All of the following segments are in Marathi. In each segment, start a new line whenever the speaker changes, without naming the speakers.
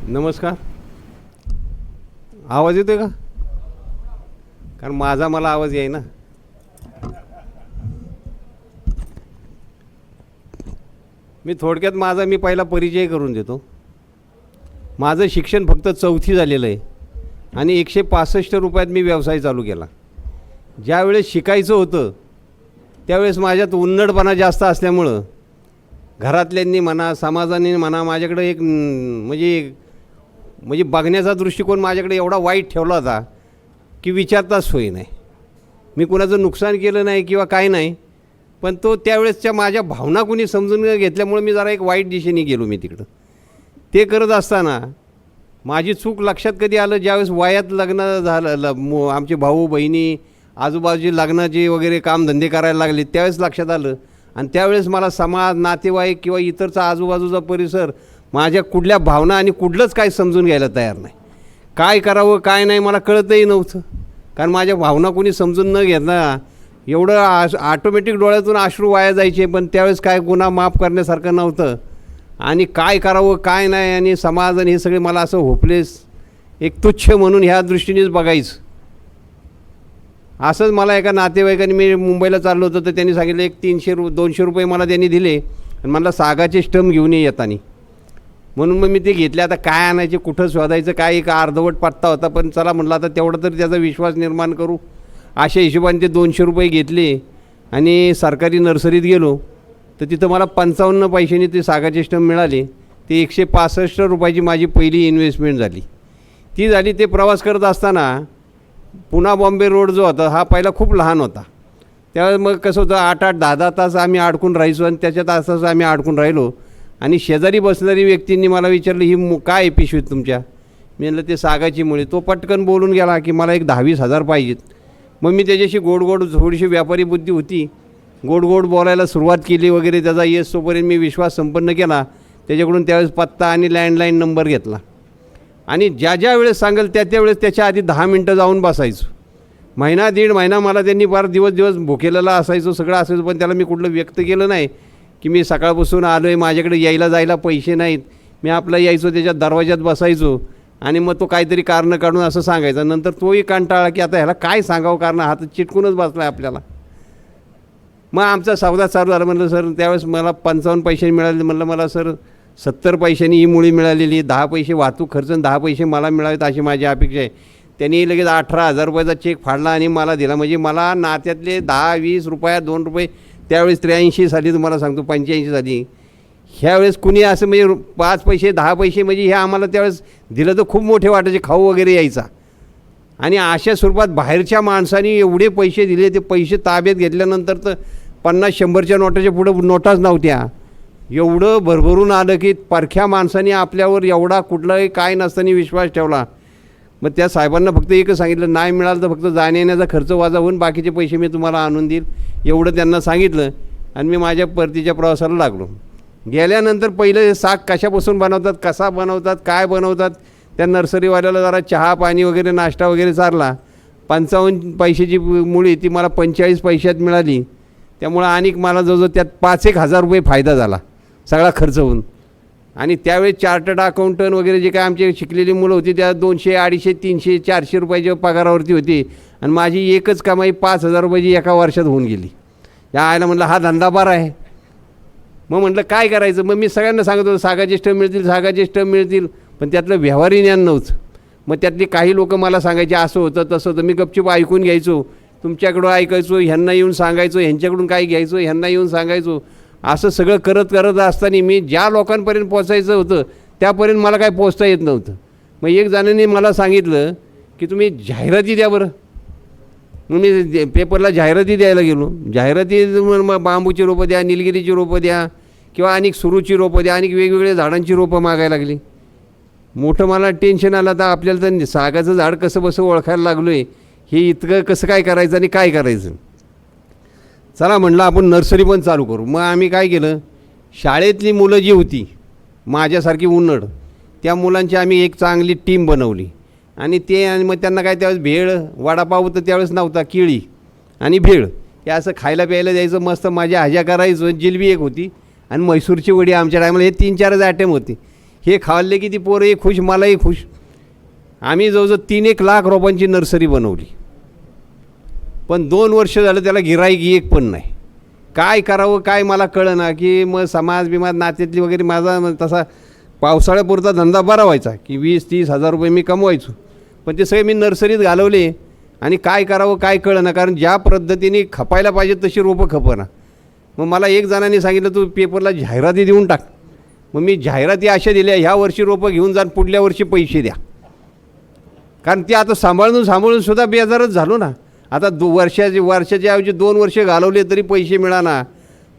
नमस्कार. आवाज येतोय का? कारण माझा मला आवाज येई ना. मी थोडक्यात मी पहिला परिचय करून देतो. माझं शिक्षण फक्त 4थी झालेलं आहे आणि 165 रुपयात मी व्यवसाय चालू केला. ज्यावेळेस शिकायचं होतं त्यावेळेस माझ्यात उन्नडपणा जास्त असल्यामुळं घरातल्यांनी म्हणा, समाजाने म्हणा, माझ्याकडे एक म्हणजे बघण्याचा दृष्टिकोन माझ्याकडे एवढा वाईट ठेवला होता की विचारताच सोय नाही. मी कुणाचं नुकसान केलं नाही किंवा काय नाही, पण त्यावेळेसच्या माझ्या भावना कुणी समजून घेतल्यामुळे मी जरा एक वाईट दिशेने गेलो. मी तिकडं ते करत असताना माझी चूक लक्षात कधी आलं, ज्यावेळेस वयात लग्न झालं, आमचे भाऊ बहिणी आजूबाजूचे लग्नाचे वगैरे कामधंदे करायला लागले, त्यावेळेस लक्षात आलं. आणि त्यावेळेस मला समाज, नातेवाईक किंवा इतरचा आजूबाजूचा परिसर माझ्या कुठल्या भावना आणि कुठलंच काय समजून घ्यायला तयार नाही. काय करावं काय नाही मला कळतही नव्हतं, कारण माझ्या भावना कोणी समजून न घेता एवढं ऑटोमॅटिक डोळ्यातून अश्रू वाया जायचे. पण त्यावेळेस काय गुन्हा माफ करण्यासारखं नव्हतं आणि काय करावं काय नाही, आणि समाज आणि हे सगळे मला असं होपलेस, एक तुच्छ म्हणून ह्या दृष्टीनेच बघायचं. असंच मला एका नातेवाईकांनी, मी मुंबईला चाललो होतो तर त्यांनी सांगितलं एक 200 रुपये मला त्यांनी दिले आणि मला सागाचे स्टंप घेऊन ये येतानी. म्हणून मग मी ते घेतले. आता काय आणायचे, कुठं शोधायचं, काय एक अर्धवट पत्ता होता, पण चला म्हटलं आता तेवढं तरी त्याचा विश्वास निर्माण करू. अशा हिशोबाने ते 200 रुपये घेतले आणि सरकारी नर्सरीत गेलो तर तिथं मला 55 पैशांनी ते सागाचे स्टंप मिळाले. ते 165 रुपयाची माझी पहिली इन्व्हेस्टमेंट झाली. ती झाली. ते प्रवास करत असताना पुणा बॉम्बे रोड जो होता हा पहिला खूप लहान होता. त्यावेळेस मग कसं होतं, 8-8, 10-10 तास आम्ही अडकून राहायचो आणि त्याच्या तासाच आम्ही अडकून राहिलो. आणि शेजारी बसणारी व्यक्तींनी मला विचारलं, ही काय आहे पिशवीत तुमच्या? मी म्हटलं ते सागाची मुळे. तो पटकन बोलून गेला की मला एक 10-20 हजार पाहिजेत. मग मी त्याच्याशी गोड थोडीशी व्यापारी बुद्धी होती, गोड बोलायला सुरुवात केली वगैरे. त्याचा येस तोपर्यंत मी विश्वास संपन्न केला. त्याच्याकडून त्यावेळेस पत्ता आणि लँडलाईन नंबर घेतला आणि ज्या वेळेस सांगेल त्या वेळेस त्याच्या आधी 10 मिनटं जाऊन बसायचो. महिना दीड महिना मला त्यांनी फार दिवस भुकेलेला असायचो, सगळं असायचं. पण त्याला मी कुठलं व्यक्त केलं नाही की मी सकाळपासून आलो आहे, माझ्याकडे यायला जायला पैसे नाहीत. मी आपलं यायचो, त्याच्या दरवाज्यात बसायचो आणि मग तो काहीतरी कारणं काढून असं सांगायचा. नंतर तोही कंटाळा की आता ह्याला काय सांगावं, कारण हात चिटकूनच बसला आहे आपल्याला. मग आमचा सौदा चालू झाला. म्हणलं सर, त्यावेळेस मला 55 पैसे मिळाले. म्हणलं मला सर 70 पैशांनी ही मुळी मिळालेली, 10 पैसे वाहतूक खर्च आणि 10 पैसे मला मिळावेत अशी माझी अपेक्षा आहे. त्यांनी लगेच 18,000 रुपयाचा चेक फाडला आणि मला दिला. म्हणजे मला नात्यातले 10-20 रुपये, 2 रुपये, त्यावेळेस 83 साली तुम्हाला सांगतो, 85 साली, ह्यावेळेस कुणी असं म्हणजे 5 पैसे 10 पैसे म्हणजे हे आम्हाला त्यावेळेस दिलं तर खूप मोठे वाटायचे, खाऊ वगैरे यायचा. आणि अशा स्वरूपात बाहेरच्या माणसांनी एवढे पैसे दिले. ते पैसे ताब्यात घेतल्यानंतर तर 50-100च्या नोटाच्या पुढं नोटाच नव्हत्या. एवढं भरभरून आलं की परख्या माणसांनी आपल्यावर एवढा कुठलाही काय नसताना विश्वास ठेवला. मग त्या साहेबांना फक्त एकच सांगितलं, नाही मिळालं तर फक्त जाण्या येण्याचा खर्च वजा होऊन बाकीचे पैसे मी तुम्हाला आणून देईल, एवढं त्यांना सांगितलं. आणि मी माझ्या परतीच्या प्रवासाला लागलो. गेल्यानंतर पहिलं साग कशापासून बनवतात, कसा बनवतात, काय बनवतात, त्या नर्सरीवाल्याला जरा चहा पाणी वगैरे नाश्ता वगैरे चारला. 55 पैशाची मुळी ती मला 45 पैशात मिळाली. त्यामुळं आणि मला जवळजवळ त्यात 5-1 हजार रुपये फायदा झाला सगळा खर्च होऊन. आणि त्यावेळी चार्टर्ड अकाउंटंट वगैरे जे काय आमचे शिकलेली मुलं होती त्या 200, 250, 300, 400 रुपयाच्या पगारावरती होती. आणि माझी एकच कमाई 5,000 रुपयाची एका वर्षात होऊन गेली. या आयला म्हटलं हा धंदा बरा आहे. मग म्हटलं काय करायचं. मग मी सगळ्यांना सांगत होतो सागाचे स्टंप मिळतील, सागाचे स्टंप मिळतील, पण त्यातलं व्यवहारी ज्ञान नव्हतं. मग त्यातली काही लोक मला सांगायचे असं होतं तसं होतं. मी गपचूप ऐकून घ्यायचो, तुमच्याकडं ऐकायचो, ह्यांना येऊन सांगायचो, ह्यांच्याकडून काय घ्यायचो, ह्यांना येऊन सांगायचो. असं सगळं करत असताना मी ज्या लोकांपर्यंत पोचायचं होतं त्यापर्यंत मला काय पोचता येत नव्हतं. मग एक जणांनी मला सांगितलं की तुम्ही जाहिराती द्या बरं. मग मी पेपरला जाहिराती द्यायला गेलो. जाहिराती मग बांबूची रोपं द्या, निलगिरीची रोपं द्या किंवा अनेक सुरूची रोपं द्या, अनेक वेगवेगळ्या झाडांची रोपं मागायला लागली. मोठं मला टेन्शन आलं. तर आपल्याला तर सागाचं झाड कसं ओळखायला लागलो आहे, हे इतकं कसं काय करायचं आणि काय करायचं. चला म्हटलं आपण नर्सरी पण चालू करू. मग आम्ही काय केलं, शाळेतली मुलं जी होती माझ्यासारखी उन्नड, त्या मुलांची आम्ही एक चांगली टीम बनवली. आणि मग त्यांना काय त्यावेळेस भेळ वडापाव तर त्यावेळेस नव्हता, केळी आणि भेळ हे असं खायला प्यायला द्यायचं. मस्त माझ्या हज्या करायचं. जिलबी एक होती आणि म्हैसूरची वडी आमच्या टायमाला. हे 3-4 आयटम होते. हे खाल्ले की ती पोरंही खुश, मलाही खुश. आम्ही जवळजवळ 3-1 लाख रोपांची नर्सरी बनवली, पण 2 वर्ष झालं त्याला गिऱ्हाईक एक पण नाही. काय करावं काय मला कळेना, की मग समाज बिमाज नात्यातली वगैरे माझा तसा पावसाळ्यापुरता धंदा बरा व्हायचा की 20-30 हजार रुपये मी कमवायचो, पण ते सगळे मी नर्सरीत घालवले आणि काय करावं काय कळेना. कारण ज्या पद्धतीने खपायला पाहिजे तशी रोपं खपना. मग मला एक जणांनी सांगितलं तू पेपरला जाहिराती देऊन टाक. मग मी जाहिराती अशा दिल्या, ह्या वर्षी रोपं घेऊन जा, पुढल्या वर्षी पैसे द्या. कारण ते आता सांभाळून सुद्धा बेजारच झालो ना. आता वर्षाच्या ऐवजी 2 वर्ष घालवले तरी पैसे मिळाना.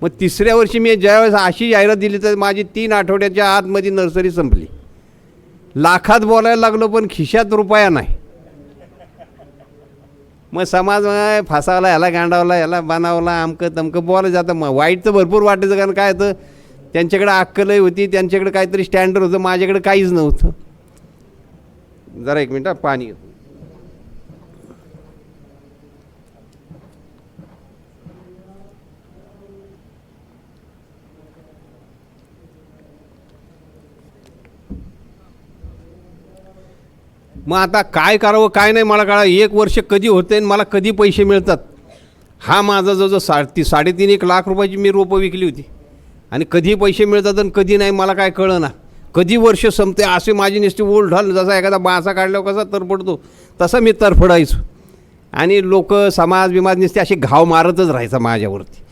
मग तिसऱ्या वर्षी मी ज्यावेळेस अशी जाहिरात दिली तर माझी 3 आठवड्याच्या आतमध्ये नर्सरी संपली. लाखात बोलायला लागलो पण खिशात रुपया नाही. मग समाज फासावला, ह्याला गांडावला, ह्याला बनावला, अमकं तमकं बोलायचं जातं. मग वाईट तर भरपूर वाटायचं, कारण काय तर त्यांच्याकडे अक्कलही होती, त्यांच्याकडे काहीतरी स्टँडर्ड होतं, माझ्याकडे काहीच नव्हतं. जरा 1 मिनिट पाणी घेतो. मग आता काय करावं काय नाही मला कळा. 1 वर्ष कधी होते आणि मला कधी पैसे मिळतात, हा माझा जवळजवळ 3.5 लाख रुपयाची मी रोपं विकली होती. आणि कधी पैसे मिळतात आणि कधी नाही मला काय कळेना. कधी वर्ष संपते असे माझी नुसती ओढ ढाल. जसा एखादा बासा काढल्यावर कसा तरफडतो तसं मी तरफडायचो. आणि लोक समाज बिमाज नुसते असे घाव मारतच राहायचा माझ्यावरती.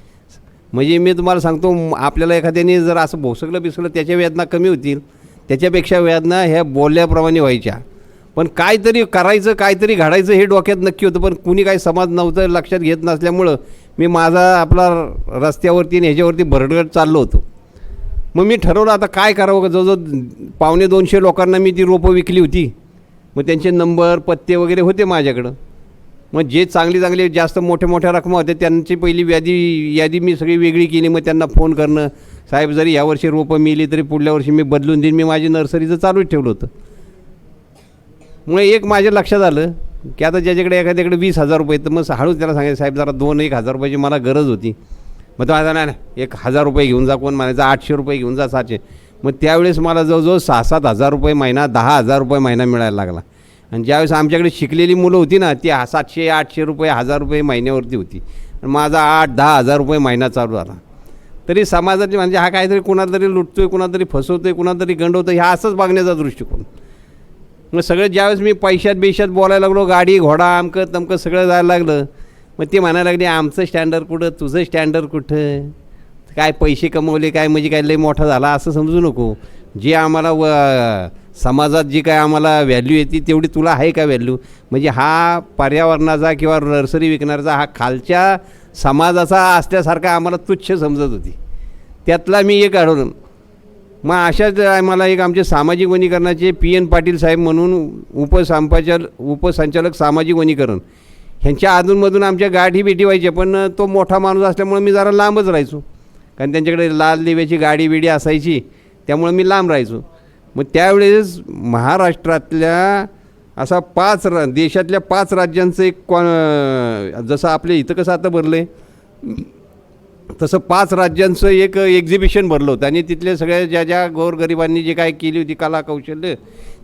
म्हणजे मी तुम्हाला सांगतो, आपल्याला एखाद्याने जर असं भोसकलं बिसकलं त्याच्या वेदना कमी होतील, त्याच्यापेक्षा वेदना ह्या बोलल्याप्रमाणे व्हायच्या. पण काहीतरी करायचं काहीतरी घडायचं हे डोक्यात नक्की होतं, पण कुणी काही समाज नव्हतं लक्षात घेत नसल्यामुळं मी माझा आपला रस्त्यावरती आणि ह्याच्यावरती भरडगट चाललो होतो. मग मी ठरवलं आता काय करावं. जवळजवळ 250 लोकांना मी ती रोपं विकली होती. मग त्यांचे नंबर पत्ते वगैरे होते माझ्याकडं. मग जे चांगले जास्त मोठ्या रकमा होत्या त्यांची पहिली यादी मी सगळी वेगळी केली. मग त्यांना फोन करणं, साहेब जरी यावर्षी रोपं मिली तरी पुढल्या वर्षी मी बदलून देईन. मी माझी नर्सरीचं चालूच ठेवलं होतं. मग एक माझ्या लक्षात आलं की आता ज्याच्याकडे एखाद्याकडे 20,000 रुपये, तर मग हळूच त्याला सांगायचं साहेब जरा 2-1 हजार रुपयाची मला गरज होती. मग तो आता नाही 1,000 रुपये घेऊन जा, कोण म्हणायचं 800 रुपये घेऊन जा, 700. मग त्यावेळेस मला जवळजवळ 6-7 हजार रुपये महिना, 10,000 रुपये महिना मिळायला लागला. आणि ज्यावेळेस आमच्याकडे शिकलेली मुलं होती ना, ती 700-800 रुपये 1,000 रुपये महिन्यावरती होती. आणि माझा 8-10 हजार रुपये महिना चालू झाला. तरी समाजातली म्हणजे हा काहीतरी कुणातरी लुटतोय, कुणातरी फसवतोय, कुणातरी गंडवतोय, ह्या असंच बघण्याचा दृष्टिकोन. मग सगळं ज्यावेळेस मी पैशात बोलायला लागलो, गाडी घोडा अमकं तमकं सगळं जायला लागलं. मग ते म्हणायला लागले आमचं स्टँडर्ड कुठं, तुझं स्टँडर्ड कुठं, काय पैसे कमवले काय म्हणजे काय लय मोठा झाला असं समजू नको. जे आम्हाला समाजात जी काय आम्हाला व्हॅल्यू येते तेवढी तुला आहे का व्हॅल्यू. म्हणजे हा पर्यावरणाचा किंवा नर्सरी विकणाऱ्याचा हा खालच्या समाजाचा असल्यासारखा आम्हाला तुच्छ समजत होती. त्यातला मी एक आढळून. मग अशाच आम्हाला एक आमचे सामाजिक वनीकरणाचे PN पाटील साहेब म्हणून उपसंचालक सामाजिक वनीकरण, ह्यांच्या अधूनमधून आमच्या गाठी भेटी व्हायच्या. पण तो मोठा माणूस असल्यामुळे मी जरा लांबच राहायचो, कारण त्यांच्याकडे लाल दिव्याची गाडी बिडी असायची, त्यामुळे मी लांब राहायचो. मग त्यावेळेस महाराष्ट्रातल्या असा देशातल्या 5 राज्यांचं एक जसं आपल्या इथं कसं आता भरलं आहे तसं 5 राज्यांचं एक एक्झिबिशन भरलं होतं. आणि तिथले सगळ्या ज्या गोरगरिबांनी जे काय केली होती कला कौशल्य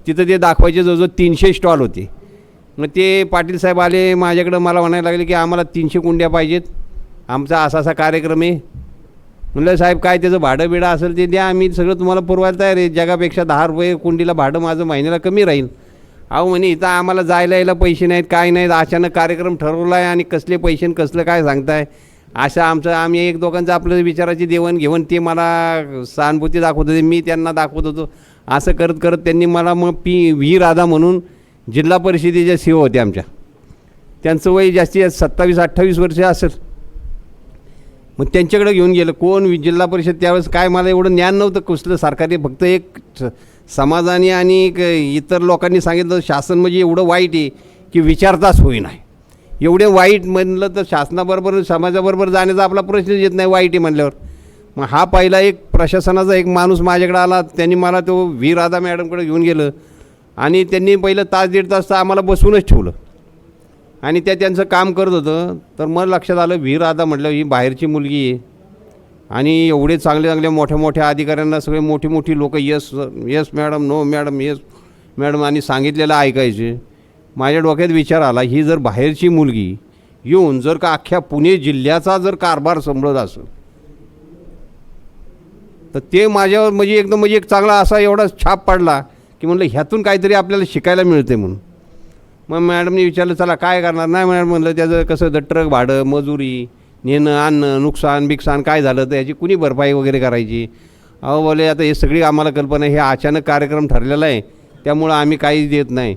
तिथं ते दाखवायचे. जवळजवळ 300 स्टॉल होते. मग ते पाटील साहेब आले माझ्याकडं, मला म्हणायला लागले की आम्हाला 300 कुंड्या पाहिजेत, आमचा असा कार्यक्रम आहे. म्हणलं साहेब काय त्याचं भाडं बिडं असेल ते द्या, आम्ही सगळं तुम्हाला पुरवायला तयार आहे. जगापेक्षा 10 रुपये कुंडीला भाडं माझं महिन्याला कमी राहील. अहो म्हणे इथं आम्हाला जायला यायला पैसे नाहीत, काय नाहीत, अचानक कार्यक्रम ठरवला आहे आणि कसले पैसे आणि कसलं काय सांगताय. असं आम्ही एक दोघांचं आपलं विचाराची देवणघेवण, ते मला सहानुभूती दाखवत होते, मी त्यांना दाखवत होतो. असं करत करत त्यांनी मला मग व्ही राधा म्हणून जिल्हा परिषदेच्या CO होत्या आमच्या, त्यांचं वय जास्तीत 27-28 वर्ष असेल. मग त्यांच्याकडे घेऊन गेलं. कोण जिल्हा परिषद त्यावेळेस काय मला एवढं ज्ञान नव्हतं कसलं सरकारी, फक्त एक समाजाने आणि इतर लोकांनी सांगितलं शासन म्हणजे एवढं वाईट आहे की विचारताच होईना. एवढे वाईट म्हणलं तर शासनाबरोबर समाजाबरोबर जाण्याचा आपला प्रश्नच येत नाही वाईट आहे म्हणल्यावर. मग हा पहिला एक प्रशासनाचा एक माणूस माझ्याकडे आला, त्यांनी मला तो व्ही राधा मॅडमकडे घेऊन गेलं आणि त्यांनी पहिलं 1-1.5 तास आम्हाला बसूनच ठेवलं. आणि त्यांचं काम करत होतं. तर मला लक्षात आलं व्ही राधा म्हटलं ही बाहेरची मुलगी आहे आणि एवढे चांगले चांगले मोठ्या मोठ्या अधिकाऱ्यांना सगळे मोठी मोठी लोक yes yes madam, no madam, yes madam आणि सांगितलेलं ऐकायचे. माझ्या डोक्यात विचार आला, ही जर बाहेरची मुलगी येऊन जर का अख्ख्या पुणे जिल्ह्याचा जर कारभार सांभाळत असेल तर ते माझ्यावर म्हणजे एकदम म्हणजे एक चांगला असा एवढा छाप पडला की म्हणलं ह्यातून काहीतरी आपल्याला शिकायला मिळते म्हणून. मग मॅडमने विचारलं चला काय करणार. नाही मॅडम म्हणलं त्याचं कसं तर ट्रक भाडं, मजुरी, नेणं आणणं, नुकसान बिकसान काय झालं तर याची कुणी भरपाई वगैरे करायची. अहो बोले आता हे सगळी आम्हाला कल्पना आहे, हे अचानक कार्यक्रम ठरलेला आहे त्यामुळं आम्ही काहीच देत नाही,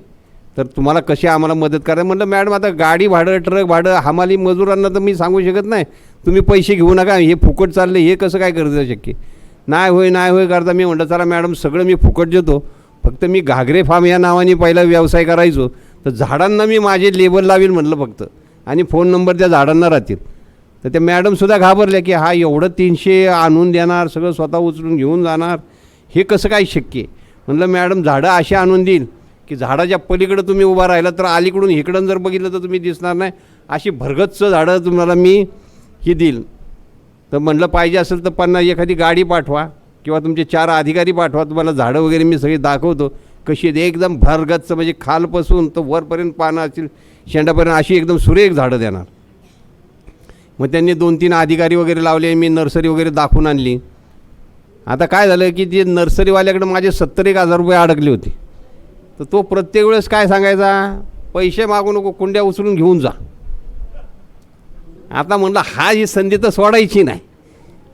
तर तुम्हाला कशी आम्हाला मदत करा. म्हटलं मॅडम आता गाडी भाडं, ट्रक भाडं, हमाली मजुरांना तर मी सांगू शकत नाही तुम्ही पैसे घेऊ नका, हे फुकट चालले, हे कसं काय करणं शक्य. नाही होय करता. मी म्हटलं चला मॅडम सगळं मी फुकट देतो, फक्त मी घागरे फार्म या नावाने पहिला व्यवसाय करायचो, तर झाडांना मी माझे लेबल लावील म्हटलं फक्त, आणि फोन नंबर त्या झाडांना राहतील. तर त्या मॅडमसुद्धा घाबरल्या की हा एवढं 300 आणून देणार, सगळं स्वतः उचलून घेऊन जाणार, हे कसं काय शक्य आहे. म्हटलं मॅडम झाडं अशी आणून देईल की झाडाच्या पलीकडं तुम्ही उभा राहिला तर अलीकडून इकडून जर बघितलं तर तुम्ही दिसणार नाही, अशी भरगच्च झाडं तुम्हाला मी ही देईल. तर म्हटलं पाहिजे असेल तर 50 एखादी गाडी पाठवा किंवा तुमचे 4 अधिकारी पाठवा, तुम्हाला झाडं वगैरे मी सगळी दाखवतो कशी आहेत. एकदम भरगच्च म्हणजे खालपासून तर वरपर्यंत पानं असतील शेंडापर्यंत अशी एकदम सुरेख झाडं देणार. मग त्यांनी 2-3 अधिकारी वगैरे लावले, मी नर्सरी वगैरे दाखवून आणली. आता काय झालं की ते नर्सरीवाल्याकडे माझे 70,000 रुपये अडकले होते. तर तो प्रत्येक वेळेस काय सांगायचा, पैसे मागू नको, कुंड्या उचलून घेऊन जा. आता म्हणलं हा ही संधी तर सोडायची नाही.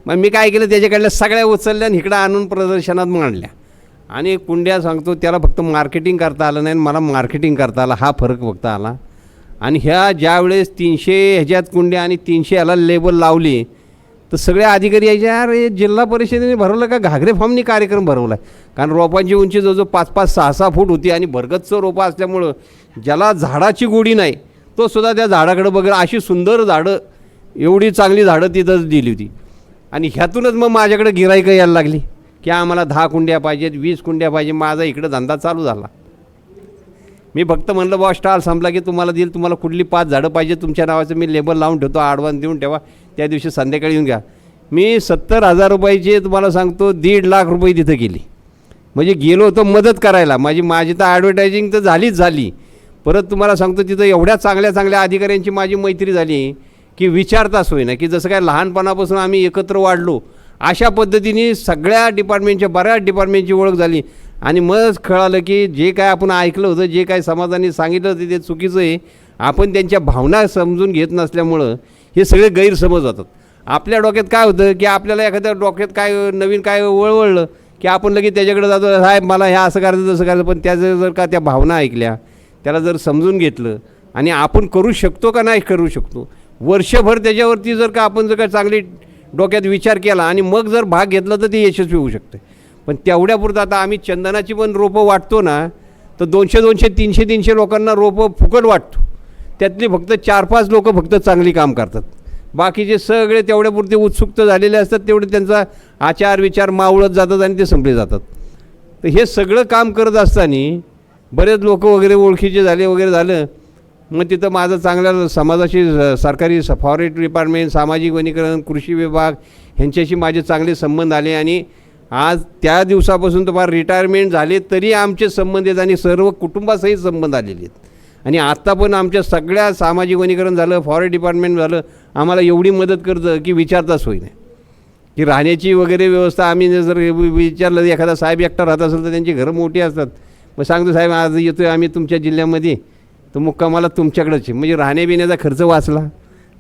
मग मी काय केलं, त्याच्याकडल्या सगळ्या उचलल्या आणि इकडं आणून प्रदर्शनात मांडल्या. आणि कुंड्या सांगतो त्याला फक्त मार्केटिंग करता आलं नाही, मला मार्केटिंग करता आला, हा फरक फक्त आला. आणि ह्या ज्यावेळेस 300 ह्याच्यात कुंड्या आणि 300 ह्याला लेबल लावली तर सगळे अधिकारी यायचे, अरे जिल्हा परिषदेने भरवलं का घागरे फार्मनी कार्यक्रम भरवला आहे. कारण रोपांची उंची जवळजवळ 5-5, 6-6 फूट होती आणि भरगच्च रोपं असल्यामुळं ज्याला झाडाची गोडी नाही तो सुद्धा त्या झाडाकडे बघेल, अशी सुंदर झाडं, एवढी चांगली झाडं तिथंच दिली होती. आणि ह्यातूनच मग माझ्याकडे गिराईकं यायला लागली की आम्हाला 10 कुंड्या पाहिजेत, 20 कुंड्या पाहिजे. माझा इकडं धंदा चालू झाला. मी फक्त म्हणलं बॉ स्टॉल संपला की तुम्हाला देईल, तुम्हाला कुठली 5 झाडं पाहिजे तुमच्या नावाचं मी लेबल लावून ठेवतो, ॲडव्हान्स देऊन ठेवा, त्या दिवशी संध्याकाळी येऊन घ्या. मी 70,000 रुपयाचे तुम्हाला सांगतो 1.5 लाख रुपये तिथं गेली. म्हणजे गेलो होतो मदत करायला, माझी तर ॲडव्हर्टायझिंग तर झाली. परत तुम्हाला सांगतो तिथं एवढ्या चांगल्या चांगल्या अधिकाऱ्यांची माझी मैत्री झाली की विचारताच होईना, की जसं काय लहानपणापासून आम्ही एकत्र वाढलो अशा पद्धतीने सगळ्या डिपार्टमेंटच्या, बऱ्याच डिपार्टमेंटची ओळख झाली. आणि मग कळालं की जे काय आपण ऐकलं होतं, जे काय समाजाने सांगितलं होतं ते चुकीचं आहे. आपण त्यांच्या भावना समजून घेत नसल्यामुळं हे सगळे गैरसमज होतात. आपल्या डोक्यात काय होतं की आपल्याला एखाद्या डोक्यात काय नवीन काय वळवळलं की आपण लगेच त्याच्याकडे जातो, साहेब मला ह्या असं करायचं तसं करायचं. पण त्याचं जर का त्या भावना ऐकल्या, त्याला जर समजून घेतलं आणि आपण करू शकतो का नाही करू शकतो, वर्षभर त्याच्यावरती जर का आपण जर का चांगली डोक्यात विचार केला आणि मग जर भाग घेतला तर ते यशस्वी होऊ शकते. पण तेवढ्यापुरतं आता आम्ही चंदनाची पण रोपं वाटतो ना, तर 200-200, 300-300 लोकांना रोपं फुकट वाटतो. त्यातली फक्त 4-5 लोकं फक्त चांगली काम करतात, बाकीचे सगळे तेवढ्यापुरते उत्सुक झालेले असतात, तेवढे त्यांचा आचार विचार मावळत जातात आणि ते संपले जातात. तर हे सगळं काम करत असताना बरेच लोक वगैरे ओळखीचे झाले वगैरे झालं. मग तिथं माझं चांगल्या समाजाशी, सरकारी फॉरेस्ट डिपार्टमेंट, सामाजिक वनीकरण, कृषी विभाग ह्यांच्याशी माझे चांगले संबंध आले. आणि आज त्या दिवसापासून तर फार रिटायरमेंट झाले तरी आमचे संबंध आहेत आणि सर्व कुटुंबासहित संबंध आलेले आहेत. आणि आत्ता पण आमच्या सगळ्या सामाजिक वनीकरण झालं, फॉरेस्ट डिपार्टमेंट झालं, आम्हाला एवढी मदत करतं की विचारताच होई नाही. की राहण्याची वगैरे व्यवस्था आम्ही जर विचारलं, एखादा साहेब एकटा राहत असेल तर त्यांची घरं मोठी असतात, मग सांगतो साहेब आज येतो आहे आम्ही तुमच्या जिल्ह्यामध्ये, तर मुक्कामाला तुमच्याकडेच आहे. म्हणजे राहण्याबिण्याचा खर्च वाचला.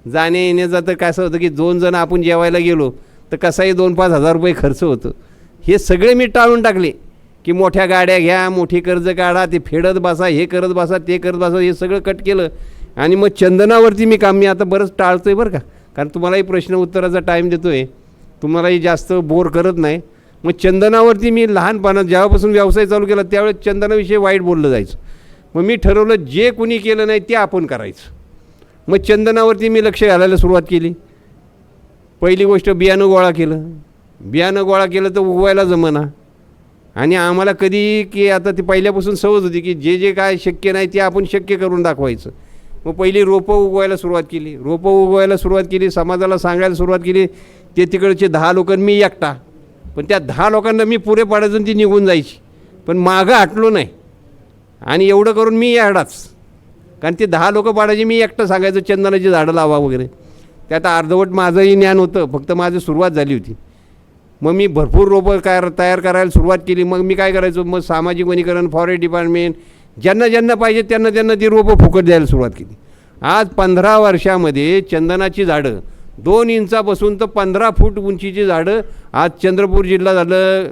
जाणे येण्याचा तर कसं होतं की 2 जण आपण जेवायला गेलो तर कसाही 2-5 हजार रुपये खर्च होतो. हे सगळे मी टाळून टाकले की मोठ्या गाड्या घ्या, मोठी कर्ज काढा, ते फेडत बसा, हे करत बसा, ते करत बसा, हे सगळं कट केलं. आणि मग चंदनावरती मी काम, मी आता बरंच टाळतो आहे बरं का, कारण तुम्हालाही प्रश्न उत्तराचा टाईम देतो आहे, तुम्हालाही जास्त बोर करत नाही. मग चंदनावरती मी लहानपणात जेव्हापासून व्यवसाय चालू केला त्यावेळेस चंदनाविषयी वाईट बोललं जायचं. मग मी ठरवलं जे कोणी केलं नाही ते आपण करायचं. मग चंदनावरती मी लक्ष घालायला सुरुवात केली. पहिली गोष्ट बियाणं गोळा केलं. बियाणं गोळा केलं तर उगवायला जमना. आणि आम्हाला कधी की आता ती पहिल्यापासून सवय होती की जे जे काय शक्य नाही ते आपण शक्य करून दाखवायचं. मग पहिली रोपं उगवायला सुरुवात केली, समाजाला सांगायला सुरुवात केली. ते तिकडचे 10 लोक मी एकटा, पण त्या 10 लोकांना मी पुरे पाडायचं ती निघून जायची, पण मागं हटलो नाही. आणि एवढं करून मी याडाच, कारण ते 10 लोक पाडायचे, मी एकटं सांगायचं चंदनाची झाडं लावा वगैरे. त्यात अर्धवट माझंही ज्ञान होतं, फक्त माझी सुरुवात झाली होती. मग मी भरपूर रोपं तयार करायला सुरुवात केली. मग मी काय करायचो, मग सामाजिक वनीकरण, फॉरेस्ट डिपार्टमेंट, ज्यांना पाहिजे त्यांना ती रोपं फुकट द्यायला सुरुवात केली. आज 15 वर्षामध्ये चंदनाची झाडं 2 इंचापासून तर 15 फूट उंचीची झाडं आज चंद्रपूर जिल्हा झालं,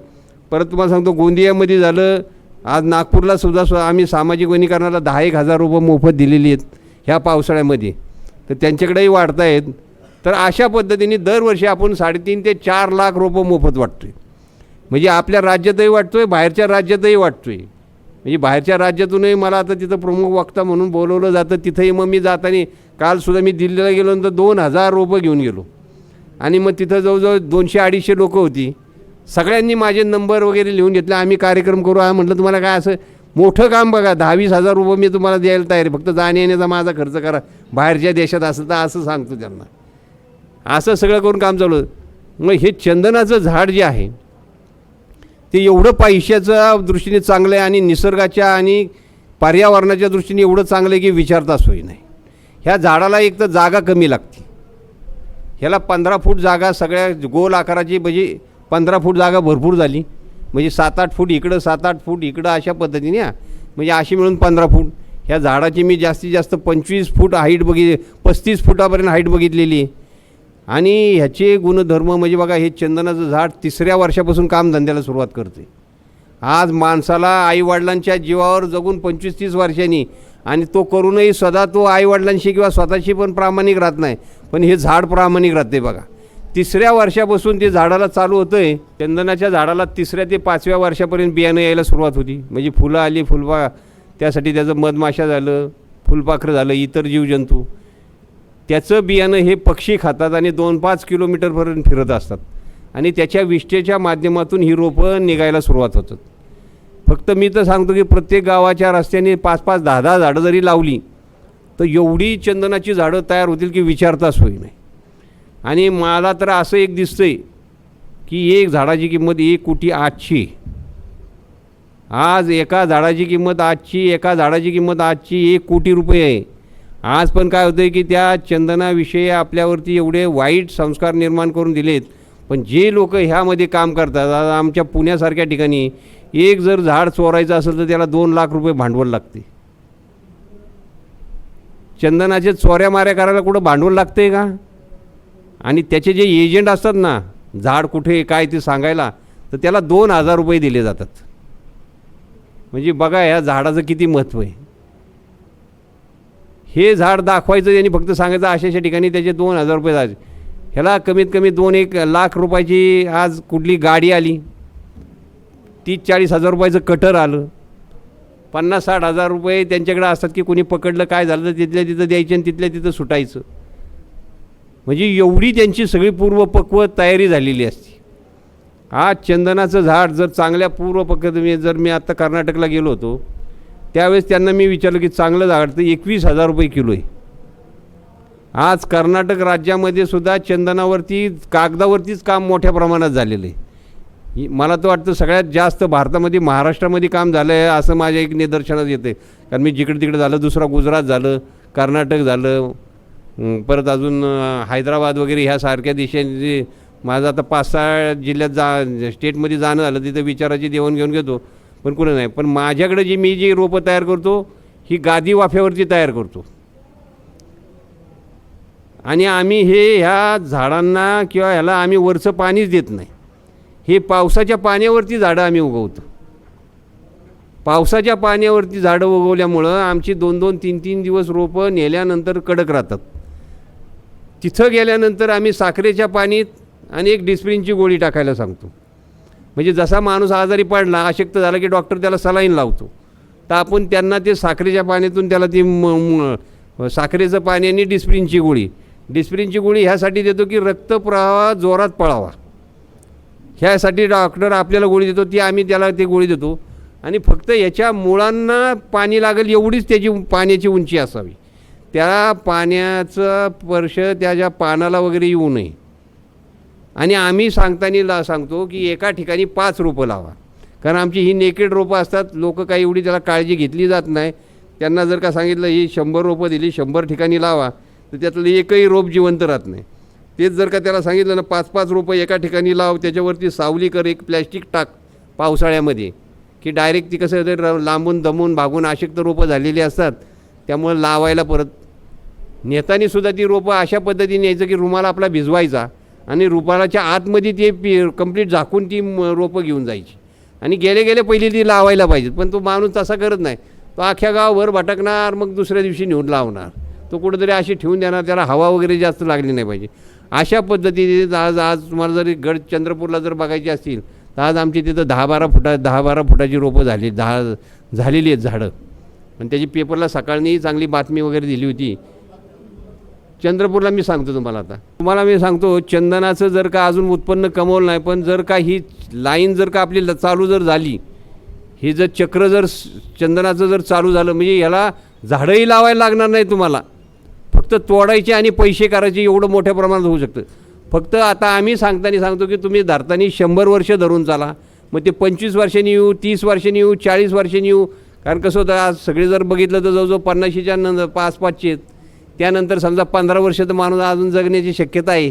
परत तुम्हाला सांगतो गोंदियामध्ये झालं, आज नागपूरला सुद्धा आम्ही सामाजिक वनीकरणाला 10,000 रोपं मोफत दिलेली आहेत ह्या पावसाळ्यामध्ये. तर त्यांच्याकडेही वाढत आहेत. तर अशा पद्धतीने दरवर्षी आपण 3.5 ते 4 लाख रोपं मोफत वाटतो आहे. म्हणजे आपल्या राज्यातही वाटतो आहे, बाहेरच्या राज्यातही वाटतो आहे. म्हणजे बाहेरच्या राज्यातूनही मला आता तिथं प्रमुख वक्ता म्हणून बोलवलं जातं. तिथंही मग मी जाताना कालसुद्धा मी दिल्लीला गेलो तर 2,000 रोपं घेऊन गेलो. आणि मग तिथं जवळजवळ 200-250 लोकं होती. सगळ्यांनी माझे नंबर वगैरे लिहून घेतले. आम्ही कार्यक्रम करू. म्हटलं तुम्हाला काय असं मोठं काम बघा, 10-20 हजार रुपये मी तुम्हाला द्यायला तयार आहे, फक्त जाण्या येण्याचा माझा खर्च करा, बाहेरच्या देशात असेल तर असं सांगतो त्यांना. असं सगळं करून काम चालू. मग हे चंदनाचं झाड जे आहे ते एवढं पैशाच्या दृष्टीने चांगलं आहे आणि निसर्गाच्या आणि पर्यावरणाच्या दृष्टीने एवढं चांगलं आहे की विचारता सोय नाही. ह्या झाडाला एक तर जागा कमी लागते. ह्याला 15 फूट जागा सगळ्या गोल आकाराची, म्हणजे 15 फूट जागा भरपूर झाली. म्हणजे 7-8 फूट इकडं, 7-8 फूट इकडं, अशा पद्धतीने. म्हणजे अशी मिळून 15 फूट. ह्या झाडाची मी जास्तीत जास्त 25 फूट हाईट 35 फुटापर्यंत हाईट बघितलेली आहे. आणि ह्याचे गुणधर्म म्हणजे बघा, हे चंदनाचं झाड 3ऱ्या वर्षापासून कामधंद्याला सुरुवात करते. आज माणसाला आईवडिलांच्या जीवावर जगून 25-30 वर्षांनी, आणि तो करूनही सदा तो आईवडिलांशी किंवा स्वतःशी पण प्रामाणिक राहत नाही, पण हे झाड प्रामाणिक राहते. बघा 3ऱ्या वर्षापासून ते झाडाला चालू होतं आहे. चंदनाच्या झाडाला 3ऱ्या ते 5व्या वर्षापर्यंत बियाणं यायला सुरुवात होती. म्हणजे फुलं आली, त्यासाठी त्याचं मधमाशा झालं, फुलपाखरं झालं, इतर जीवजंतू, त्याचं बियाणं हे पक्षी खातात आणि 2-5 किलोमीटरपर्यंत फिरत असतात. आणि त्याच्या विष्ठेच्या माध्यमातून ही रोपं निघायला सुरुवात होतात. फक्त मी तर सांगतो की प्रत्येक गावाच्या रस्त्याने 5-5, 10-10 झाडं जरी लावली तर एवढी चंदनाची झाडं तयार होतील की विचारताच होई नाही. आणि मला तर असं एक दिसतं आहे की एक झाडाची किंमत 1,08,00,000. आज एका झाडाची किंमत आजची 1 कोटी रुपये आहे. आज पण काय होतं आहे की त्या चंदनाविषयी आपल्यावरती एवढे वाईट संस्कार निर्माण करून दिलेत. पण जे लोक ह्यामध्ये काम करतात, आज आमच्या पुण्यासारख्या ठिकाणी एक जर झाड चोरायचं असेल तर त्याला 2 लाख रुपये भांडवल लागते. चंदनाचे चोऱ्या माऱ्या करायला कुठं भांडवल लागते का? आणि त्याचे जे एजंट असतात ना, झाड कुठे काय ते सांगायला, तर त्याला 2,000 रुपये दिले जातात. म्हणजे बघा ह्या झाडाचं किती महत्त्व आहे. हे झाड दाखवायचं त्यांनी, फक्त सांगायचं अशा ठिकाणी त्याचे 2,000 रुपये जायचे. ह्याला कमीत कमी 2-1 लाख रुपयाची आज कुठली गाडी आली, 30-40 हजार रुपयाचं कटर आलं, 50-60 हजार रुपये त्यांच्याकडे असतात की कोणी पकडलं काय झालं तर तिथल्या तिथं द्यायचे आणि तिथल्या तिथं सुटायचं. म्हणजे एवढी त्यांची सगळी पूर्वपक्व तयारी झालेली असते. आज चंदनाचं झाड जर चांगल्या पूर्वपक्वतेने, जर मी आत्ता कर्नाटकला गेलो होतो त्यावेळेस त्यांना मी विचारलं की चांगलं झाड तर 21,000 रुपये किलो आहे. आज कर्नाटक राज्यामध्ये सुद्धा चंदनावरती, कागदावरतीच काम मोठ्या प्रमाणात झालेलं आहे. मला तर वाटतं सगळ्यात जास्त भारतामध्ये महाराष्ट्रामध्ये काम झालं आहे असं माझ्या एक निदर्शनात येते. कारण मी जिकडे तिकडे झालं, दुसरा गुजरात झालं, कर्नाटक झालं, परत अजून हैदराबाद वगैरे ह्यासारख्या देशांचे माझं आता 5-6 जिल्ह्यात स्टेटमध्ये जाणं झालं. तिथं विचाराची देवाणघेवाण घेतो, पण कुठं नाही. पण माझ्याकडे मी जी रोपं तयार करतो ही गादी वाफ्यावरती तयार करतो. आणि आम्ही ह्या झाडांना किंवा ह्याला आम्ही वरचं पाणीच देत नाही. हे पावसाच्या पाण्यावरती झाडं आम्ही उगवतो. पावसाच्या पाण्यावरती झाडं उगवल्यामुळं आमची 2-2, 3-3 दिवस रोपं नेल्यानंतर कडक राहतात. तिथं गेल्यानंतर आम्ही साखरेच्या पाणीत आणि 1 डिस्प्रिनची गोळी टाकायला सांगतो. म्हणजे जसा माणूस आजारी पडला, अशक्त झाला की डॉक्टर त्याला सलाईन लावतो, तर आपण त्यांना ते साखरेच्या पाण्यातून त्याला ती साखरेचं पाणी आणि डिस्प्रिनची गोळी ह्यासाठी देतो की रक्तप्रवाह जोरात पळावा. ह्यासाठी डॉक्टर आपल्याला गोळी देतो, ती आम्ही त्याला ते गोळी देतो. आणि फक्त याच्या मुळांना पाणी लागेल एवढीच त्याची पाण्याची उंची असावी. त्या पाण्याचं स्पर्श त्याच्या पानाला वगैरे येऊ नये. आणि आम्ही सांगताना सांगतो की एका ठिकाणी 5 रोपं लावा, कारण आमची ही नेकेड रोपं असतात. लोक काही एवढी त्याला काळजी घेतली जात नाही. त्यांना जर का सांगितलं ही 100 रोपं दिली 100 ठिकाणी लावा, तर त्यातलं एकही रोप जिवंत राहत नाही. तेच जर का त्याला सांगितलं ना 5-5 रोपं एका ठिकाणी लाव, त्याच्यावरती सावली कर, एक प्लॅस्टिक टाक पावसाळ्यामध्ये, की डायरेक्ट ती कसं तर लांबून दमून भागून अशक्त रोपं झालेली असतात. त्यामुळे लावायला परत नेतानीसुद्धा ती रोपं अशा पद्धतीने यायचं की रुमाला आपला भिजवायचा आणि रुमालाच्या आतमध्ये ते कंप्लीट झाकून ती रोपं घेऊन जायची आणि गेले गेले पहिली ती लावायला पाहिजेत. पण तो माणूस तसा करत नाही. तो अख्ख्या गावभर भटकणार, मग दुसऱ्या दिवशी नेऊन लावणार. तो कुठंतरी अशी ठेवून देणार, त्याला हवा वगैरे जास्त लागली नाही पाहिजे. अशा पद्धतीने आज तुम्हाला जरी गड चंद्रपूरला जर बघायची असतील तर आज आमची तिथं 10-12 फुटाची रोपं झालेली आहेत झाडं. आणि त्याची पेपरला सकाळनी चांगली बातमी वगैरे दिली होती. चंद्रपूरला मी सांगतो तुम्हाला मी सांगतो चंदनाचं जर का अजून उत्पन्न कमवलं नाही, पण जर का ही लाईन जर का आपली चालू जर झाली, हे जर चक्र जर चंदनाचं जर चालू झालं, म्हणजे याला झाडंही लावायला लागणार नाही तुम्हाला, फक्त तोडायचे आणि पैसे करायचे, एवढं मोठ्या प्रमाणात होऊ शकतं. फक्त आता आम्ही सांगतो की तुम्ही धरताना 100 वर्ष धरून चाला. मग ते 25 वर्षांनी येऊ, 30 वर्षांनी येऊ, 40 वर्षांनी येऊ. कारण कसं होतं, आज सगळे जर बघितलं तर जवळजवळ 50च्या नंतर 5-5चे आहेत. त्यानंतर समजा 15 वर्ष तर माणूस अजून जगण्याची शक्यता आहे.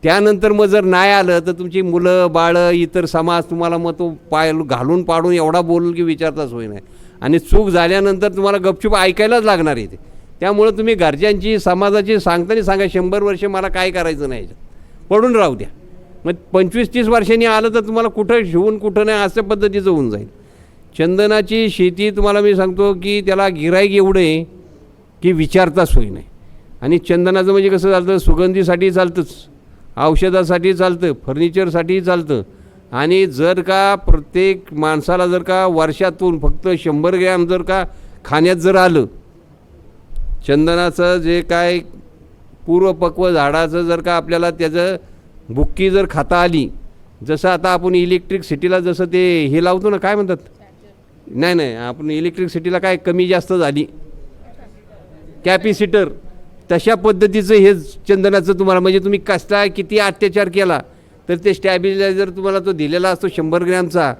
त्यानंतर मग जर नाही आलं तर तुमची मुलं बाळं इतर समाज तुम्हाला मग तो पाय घालून पाडून एवढा बोलून की विचारताच होई नाही. आणि चूक झाल्यानंतर तुम्हाला गपचूप ऐकायलाच लागणार आहे ते. त्यामुळं तुम्ही घरच्यांची समाजाची सांगताना सांगा 100 वर्ष मला काय करायचं नाही, पडून राहू द्या. मग 25-30 वर्षांनी आलं तर तुम्हाला कुठं शिवून कुठं नाही अशा पद्धतीचं होऊन जाईल. चंदनाची शेती तुम्हाला मी सांगतो की त्याला गिऱ्हाईक एवढं आहे की विचारताच होई नाही. आणि चंदनाचं म्हणजे कसं चालतं, सुगंधीसाठी चालतंच, औषधासाठी चालतं, फर्निचरसाठी चालतं. आणि जर का प्रत्येक माणसाला जर का वर्षातून फक्त 100 ग्रॅम जर का खाण्यात जर आलं चंदनाचं, जे काय पूर्वपक्व झाडाचं जर का आपल्याला त्याचं बुक्की जर खाता आली, जसं आता आपण इलेक्ट्रिसिटीला जसं ते हे लावतो ना, काय म्हणतात, नाही आपण इलेक्ट्रिसिटीला काय कमी जास्त झाली कॅपॅसिटर, तशा पद्धतीचं हे चंदनाचं तुम्हाला, म्हणजे तुम्ही कसला किती अत्याचार केला तर ते स्टॅबिलायझर तुम्हाला तो दिलेला असतो 100 ग्रॅमचा,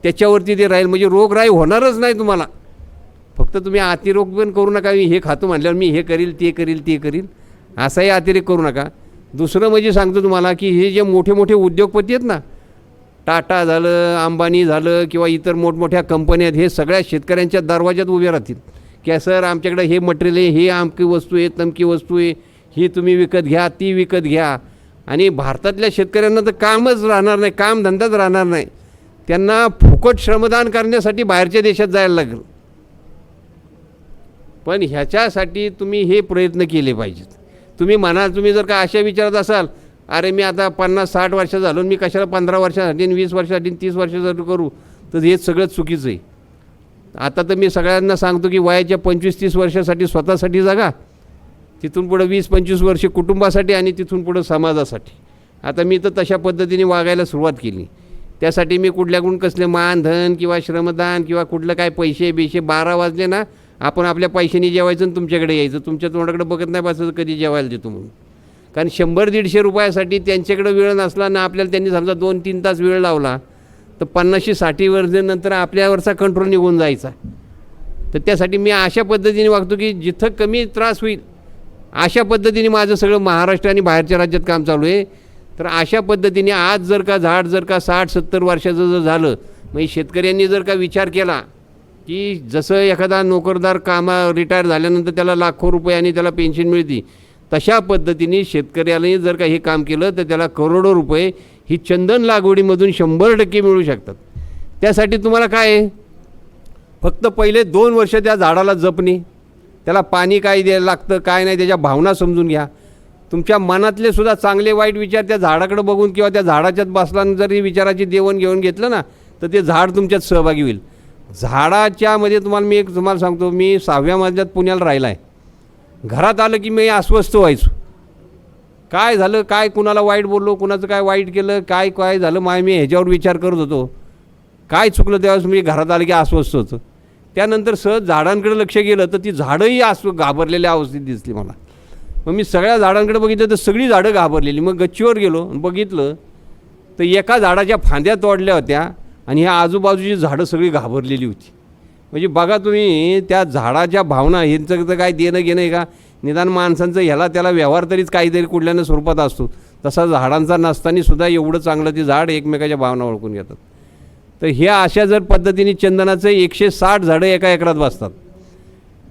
त्याच्यावरती ते राहील. म्हणजे रोगराई होणारच नाही तुम्हाला. फक्त तुम्ही अतिरोग पण करू नका, मी हे खातो म्हटल्यावर मी हे करील ते करील असाही अतिरेक करू नका. दुसरं म्हणजे सांगतो तुम्हाला की हे जे मोठे मोठे उद्योगपती आहेत ना, टाटा झालं, अंबानी झालं किंवा इतर मोठमोठ्या कंपन्या आहेत, हे सगळ्या शेतकऱ्यांच्या दरवाज्यात उभे राहतील की सर आमच्याकडे हे मटेरियल आहे, हे अमकी वस्तू आहे, तमकी वस्तू आहे, ही तुम्ही विकत घ्या, ती विकत घ्या. आणि भारतातल्या शेतकऱ्यांना तर कामच राहणार नाही, कामधंदाच राहणार नाही. त्यांना फुकट श्रमदान करण्यासाठी बाहेरच्या देशात जायला लागेल. पण ह्याच्यासाठी तुम्ही हे प्रयत्न केले पाहिजेत. तुम्ही म्हणाल, तुम्ही जर का अशा विचारात असाल, अरे मी आता 50-60 वर्ष झालो, मी कशाला 15 वर्षासाठी 20 वर्षासाठी 30 वर्षासाठी करू, तर हे सगळं चुकीचं आहे. आता तर मी सगळ्यांना सांगतो की वयाच्या 25-30 वर्षासाठी स्वतःसाठी जगा, तिथून पुढं 20-25 वर्ष कुटुंबासाठी आणि तिथून पुढं समाजासाठी. आता मी तर तशा पद्धतीने वागायला सुरुवात केली. त्यासाठी मी कुठल्याकडून कसले मानधन किंवा श्रमदान किंवा कुठलं काय पैसे 12 वाजले ना, आपण आपल्या पैशाने जेवायचं आणि तुमच्याकडे यायचं, तुमच्या तोंडाकडे बघत नाही बसायचं कधी जेवायला देतो म्हणून. कारण 100-150 रुपयासाठी त्यांच्याकडे वेळ नसला ना, आपल्याला त्यांनी समजा 2-3 तास वेळ लावला तर 50-60 वर्षानंतर आपल्यावरचा कंट्रोल निघून जायचा. तर त्यासाठी मी अशा पद्धतीने वागतो की जिथं कमी त्रास होईल अशा पद्धतीने माझं सगळं महाराष्ट्र आणि बाहेरच्या राज्यात काम चालू आहे. तर अशा पद्धतीने आज जर का झाड जर का 60-70 वर्षाचं जर झालं, मग शेतकऱ्यांनी जर का विचार केला की जसं एखादा नोकरदार रिटायर झाल्यानंतर त्याला लाखो रुपये आणि त्याला पेन्शन मिळते, तशा पद्धतीने शेतकऱ्याने जर का हे काम केलं तर त्याला करोडो रुपये ही चंदन लागवडीमधून 100% मिळू शकतात. त्यासाठी तुम्हाला काय आहे, फक्त पहिले 2 वर्ष त्या झाडाला जपणे, त्याला पाणी काय द्यायला लागतं काय नाही त्याच्या भावना समजून घ्या. तुमच्या मनातले सुद्धा चांगले वाईट विचार त्या झाडाकडे बघून किंवा त्या झाडाच्यात बसल्यानं जरी विचाराची देवणघेवण घेतलं ना, तर ते झाड तुमच्यात सहभागी होईल. झाडाच्यामध्ये तुम्हाला सांगतो, मी 6व्या मजल्यात पुण्याला राहिला आहे. घरात आलं की मी अस्वस्थ व्हायचो. काय झालं, काय कुणाला वाईट बोललो, कुणाचं काय वाईट केलं, काय झालं, मी ह्याच्यावर विचार करत होतो. काय चुकलं त्यावेळेस मी घरात आलं की अस्वस्थ होतं. त्यानंतर सहज झाडांकडे लक्ष गेलं तर ती झाडंही असं घाबरलेल्या अवस्थेत दिसली मला. मग मी सगळ्या झाडांकडे बघितलं तर सगळी झाडं घाबरलेली. मग गच्चीवर गेलो आणि बघितलं तर एका झाडाच्या फांद्या तोडल्या होत्या आणि ह्या आजूबाजूची झाडं सगळी घाबरलेली होती. म्हणजे बघा तुम्ही त्या झाडाच्या भावना ह्यांचं तर काय देणं घेणं आहे का? निदान माणसांचं ह्याला त्याला व्यवहार तरीच काहीतरी कुठल्यानं स्वरूपात असतो, तसा झाडांचा नसतानासुद्धा एवढं चांगलं ते झाड एकमेकाच्या भावना ओळखून घेतात. तर ह्या अशा जर पद्धतीने चंदनाचं 160 झाडं एका एकरात बसतात.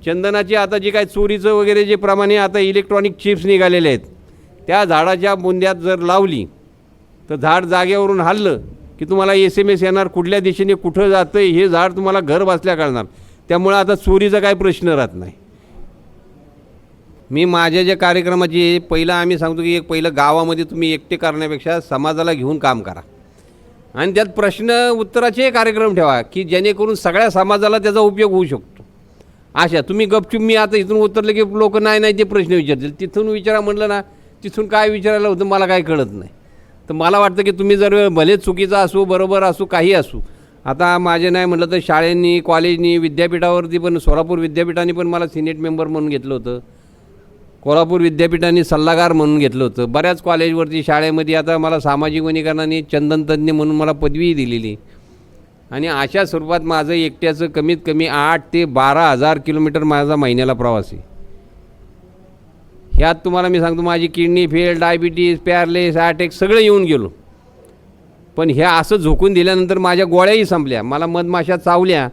चंदनाची आता जी काय चोरीचं वगैरे जे प्रमाणे आता इलेक्ट्रॉनिक चिप्स निघालेले आहेत, त्या झाडाच्या बुंद्यात जर लावली तर झाड जागेवरून हललं की तुम्हाला SMS येणार कुठल्या दिशेने कुठं जातं हे झाड तुम्हाला घर बसल्या कळणार. त्यामुळं आता चोरीचा काय प्रश्न राहत नाही. मी माझ्या ज्या कार्यक्रमाची पहिलं आम्ही सांगतो की एक पहिलं गावामध्ये तुम्ही एकटे करण्यापेक्षा समाजाला घेऊन काम करा आणि त्यात प्रश्न उत्तराचे कार्यक्रम ठेवा की जेणेकरून सगळ्या समाजाला त्याचा उपयोग होऊ शकतो. अशा तुम्ही गपचूप मी आता इथून उतरले की लोक नाही ते प्रश्न विचारतील, तिथून विचारा म्हटलं ना तिथून काय विचारायला होतं मला काय कळत नाही. तर मला वाटतं की तुम्ही जर भले चुकीचा असू बरोबर असू काही असू, आता माझे नाही म्हटलं तर शाळेंनी कॉलेजनी विद्यापीठावरती पण सोलापूर विद्यापीठाने पण मला सिनेट मेंबर म्हणून घेतलं होतं, कोल्हापूर विद्यापीठाने सल्लागार म्हणून घेतलं होतं, बऱ्याच कॉलेजवरती शाळेमध्ये आता मला सामाजिक वनीकरणाने चंदनतज्ञ म्हणून मला पदवीही दिलेली. आणि अशा स्वरूपात माझं एकट्याचं कमीत कमी 8 ते 12,000 किलोमीटर माझा महिन्याला प्रवास आहे. ह्यात तुम्हाला मी सांगतो माझी किडनी फेल, डायबिटीज, पॅरलेस, अटॅक सगळं येऊन गेलो. पण ह्या असं झोकून दिल्यानंतर माझ्या गोळ्याही संपल्या, मला मधमाशा चावल्या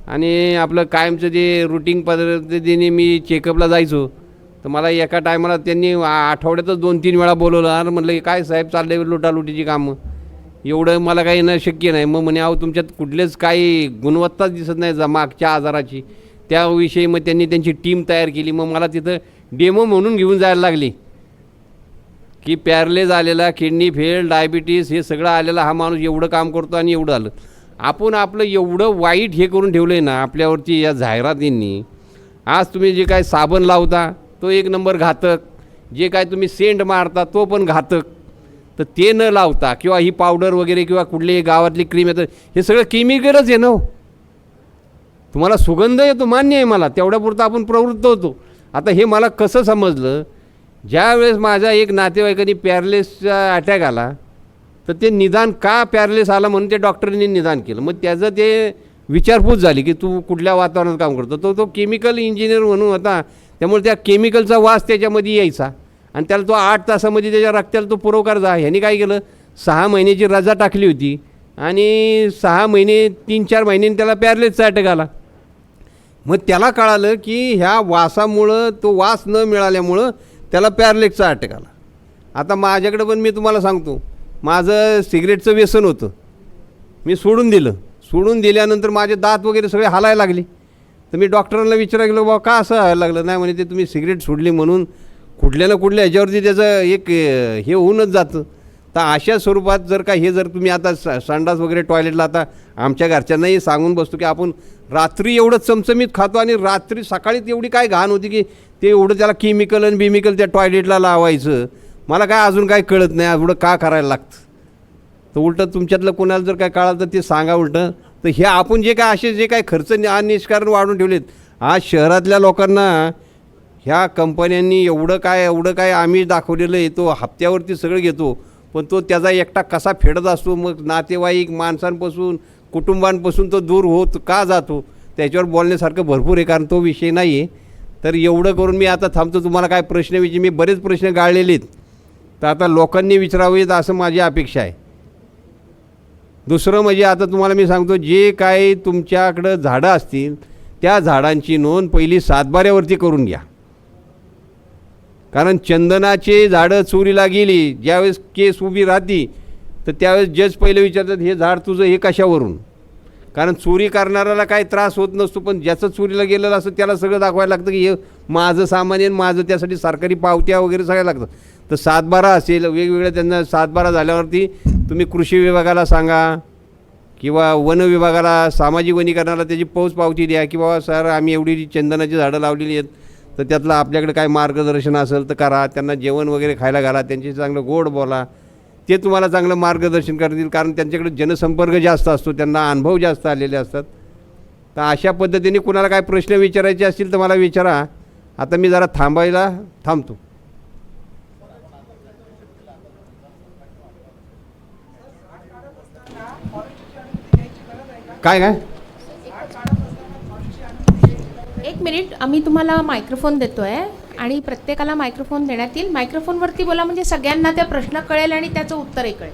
आणि आपलं कायमचं जे रुटीन पद्धतीने मी चेकअपला जायचो तर मला एका टायमाला त्यांनी आठवड्यातच 2-3 वेळा बोलवलं. आणि म्हटलं की काय साहेब चाललंय लुटालुटीची कामं, एवढं मला काही येणं शक्य नाही. मग म्हणे अहो तुमच्यात कुठलेच काही गुणवत्ताच दिसत नाही मागच्या आजाराची. त्याविषयी मग त्यांनी त्यांची टीम तयार केली. मग मला तिथं डेमो म्हणून घेऊन जायला लागली की पॅरलेज आलेला, किडनी फेल, डायबिटीस हे सगळं आलेला हा माणूस एवढं काम करतो आणि एवढं आलं. आपण आपलं एवढं वाईट हे करून ठेवलं आहे ना आपल्यावरती या जाहिरातींनी. आज तुम्ही जे काय साबण लावता तो 1 नंबर घातक, जे काय तुम्ही सेंट मारता तो पण घातक. तर ते न लावता किंवा ही पावडर वगैरे किंवा कुठली गावातली क्रीम येतं हे सगळं केमिकलच आहे ना. तुम्हाला सुगंध येतो मान्य आहे मला, तेवढ्यापुरतं आपण प्रवृत्त होतो. आता हे मला कसं समजलं, ज्या वेळेस माझ्या एक नातेवाईकांनी पॅरलेसचा अटॅक आला तर ते निदान का पॅरलेस आला म्हणून ते डॉक्टरांनी निदान केलं. मग त्याचं ते विचारपूस झाली की तू कुठल्या वातावरणात काम करतो. तो केमिकल इंजिनियर म्हणून होता, त्यामुळे त्या केमिकलचा वास त्याच्यामध्ये यायचा आणि त्याला तो 8 तासामध्ये त्याच्या रक्ताला तो पुरवकार जा. ह्यांनी काय केलं 6 महिन्याची रजा टाकली होती आणि 6 महिने 3-4 महिन्यांनी त्याला पॅरलेसचा अटॅक आला. मग त्याला कळालं की ह्या वासामुळं तो वास न मिळाल्यामुळं त्याला पॅरलेसचा अटॅक आला. आता माझ्याकडे पण मी तुम्हाला सांगतो माझं सिगरेटचं व्यसन होतं, मी सोडून दिलं. सोडून दिल्यानंतर माझे दात वगैरे सगळे हालायला लागले. तर मी डॉक्टरांना विचारायला गेलो बाबा का असं व्हायला लागलं. नाही म्हणे ते तुम्ही सिगरेट सोडली म्हणून कुठल्या ना कुठल्या ह्याच्यावरती त्याचं एक हे होऊनच जातं. तर अशा स्वरूपात जर का हे जर तुम्ही आता संडास वगैरे टॉयलेटला आता आमच्या घरच्यांनाही सांगून बसतो की आपण रात्री एवढं चमचमीत खातो आणि रात्री सकाळी एवढी काय घाण होती की ते एवढं त्याला केमिकल आणि बिमिकल त्या टॉयलेटला लावायचं. मला काय अजून काय कळत नाही एवढं का करायला लागतं. तर उलटं तुमच्यातलं कोणाला जर काय कळालं तर ते सांगा उलटं. तर हे आपण जे काय असे जे काय खर्च निष्कारण वाढून ठेवलेत आज शहरातल्या लोकांना ह्या कंपन्यांनी एवढं काय आम्ही दाखवलेलं आहे. तो हप्त्यावरती सगळं घेतो पण तो त्याचा एकटा कसा फेडत असतो. मग नातेवाईक माणसांपासून कुटुंबांपासून तो दूर होत का जातो त्याच्यावर बोलण्यासारखं भरपूर आहे, कारण तो विषय नाही आहे. तर एवढं करून मी आता थांबतो. तुम्हाला काय प्रश्न मी बरेच प्रश्न गाळलेले आहेत तर आता लोकांनी विचारावेत असं माझी अपेक्षा आहे. दुसरं म्हणजे आता तुम्हाला मी सांगतो जे काय तुमच्याकडं झाडं असतील त्या झाडांची नोंद पहिली सातबाऱ्यावरती करून घ्या. कारण चंदनाचे झाडं चोरीला गेली ज्यावेळेस केस उभी राहती तर त्यावेळेस जज पहिले विचारतात हे झाड तुझं हे कशावरून. कारण चोरी करणाऱ्याला काही त्रास होत नसतो पण ज्याचं चोरीला गेलेलं असतं त्याला सगळं दाखवायला लागतं की हे माझं सामान आहे माझं, त्यासाठी सरकारी पावत्या वगैरे सगळ्या लागतं. तर 7/12 असेल वेगवेगळ्या त्यांना 7/12 झाल्यावरती तुम्ही कृषी विभागाला सांगा किंवा वन विभागाला सामाजिक वनीकरणाला त्याची पोच पावती द्या की बाबा सर आम्ही एवढी चंदनाची झाडं लावलेली आहेत तर त्यातलं आपल्याकडे काय मार्गदर्शन असेल तर करा. त्यांना जेवण वगैरे खायला घाला, त्यांची चांगलं गोड बोला, ते तुम्हाला चांगलं मार्गदर्शन करतील. कारण त्यांच्याकडे जनसंपर्क जास्त असतो, त्यांना अनुभव जास्त आलेले असतात. तर अशा पद्धतीने कुणाला काय प्रश्न विचारायचे असतील तर मला विचारा. आता मी जरा थांबतो. काय
एक मिनिट, आम्ही तुम्हाला मायक्रोफोन देतो आहे आणि प्रत्येकाला मायक्रोफोन देण्यात येईल. मायक्रोफोनवरती बोला म्हणजे सगळ्यांना त्या प्रश्न कळेल आणि त्याचं उत्तरही कळेल.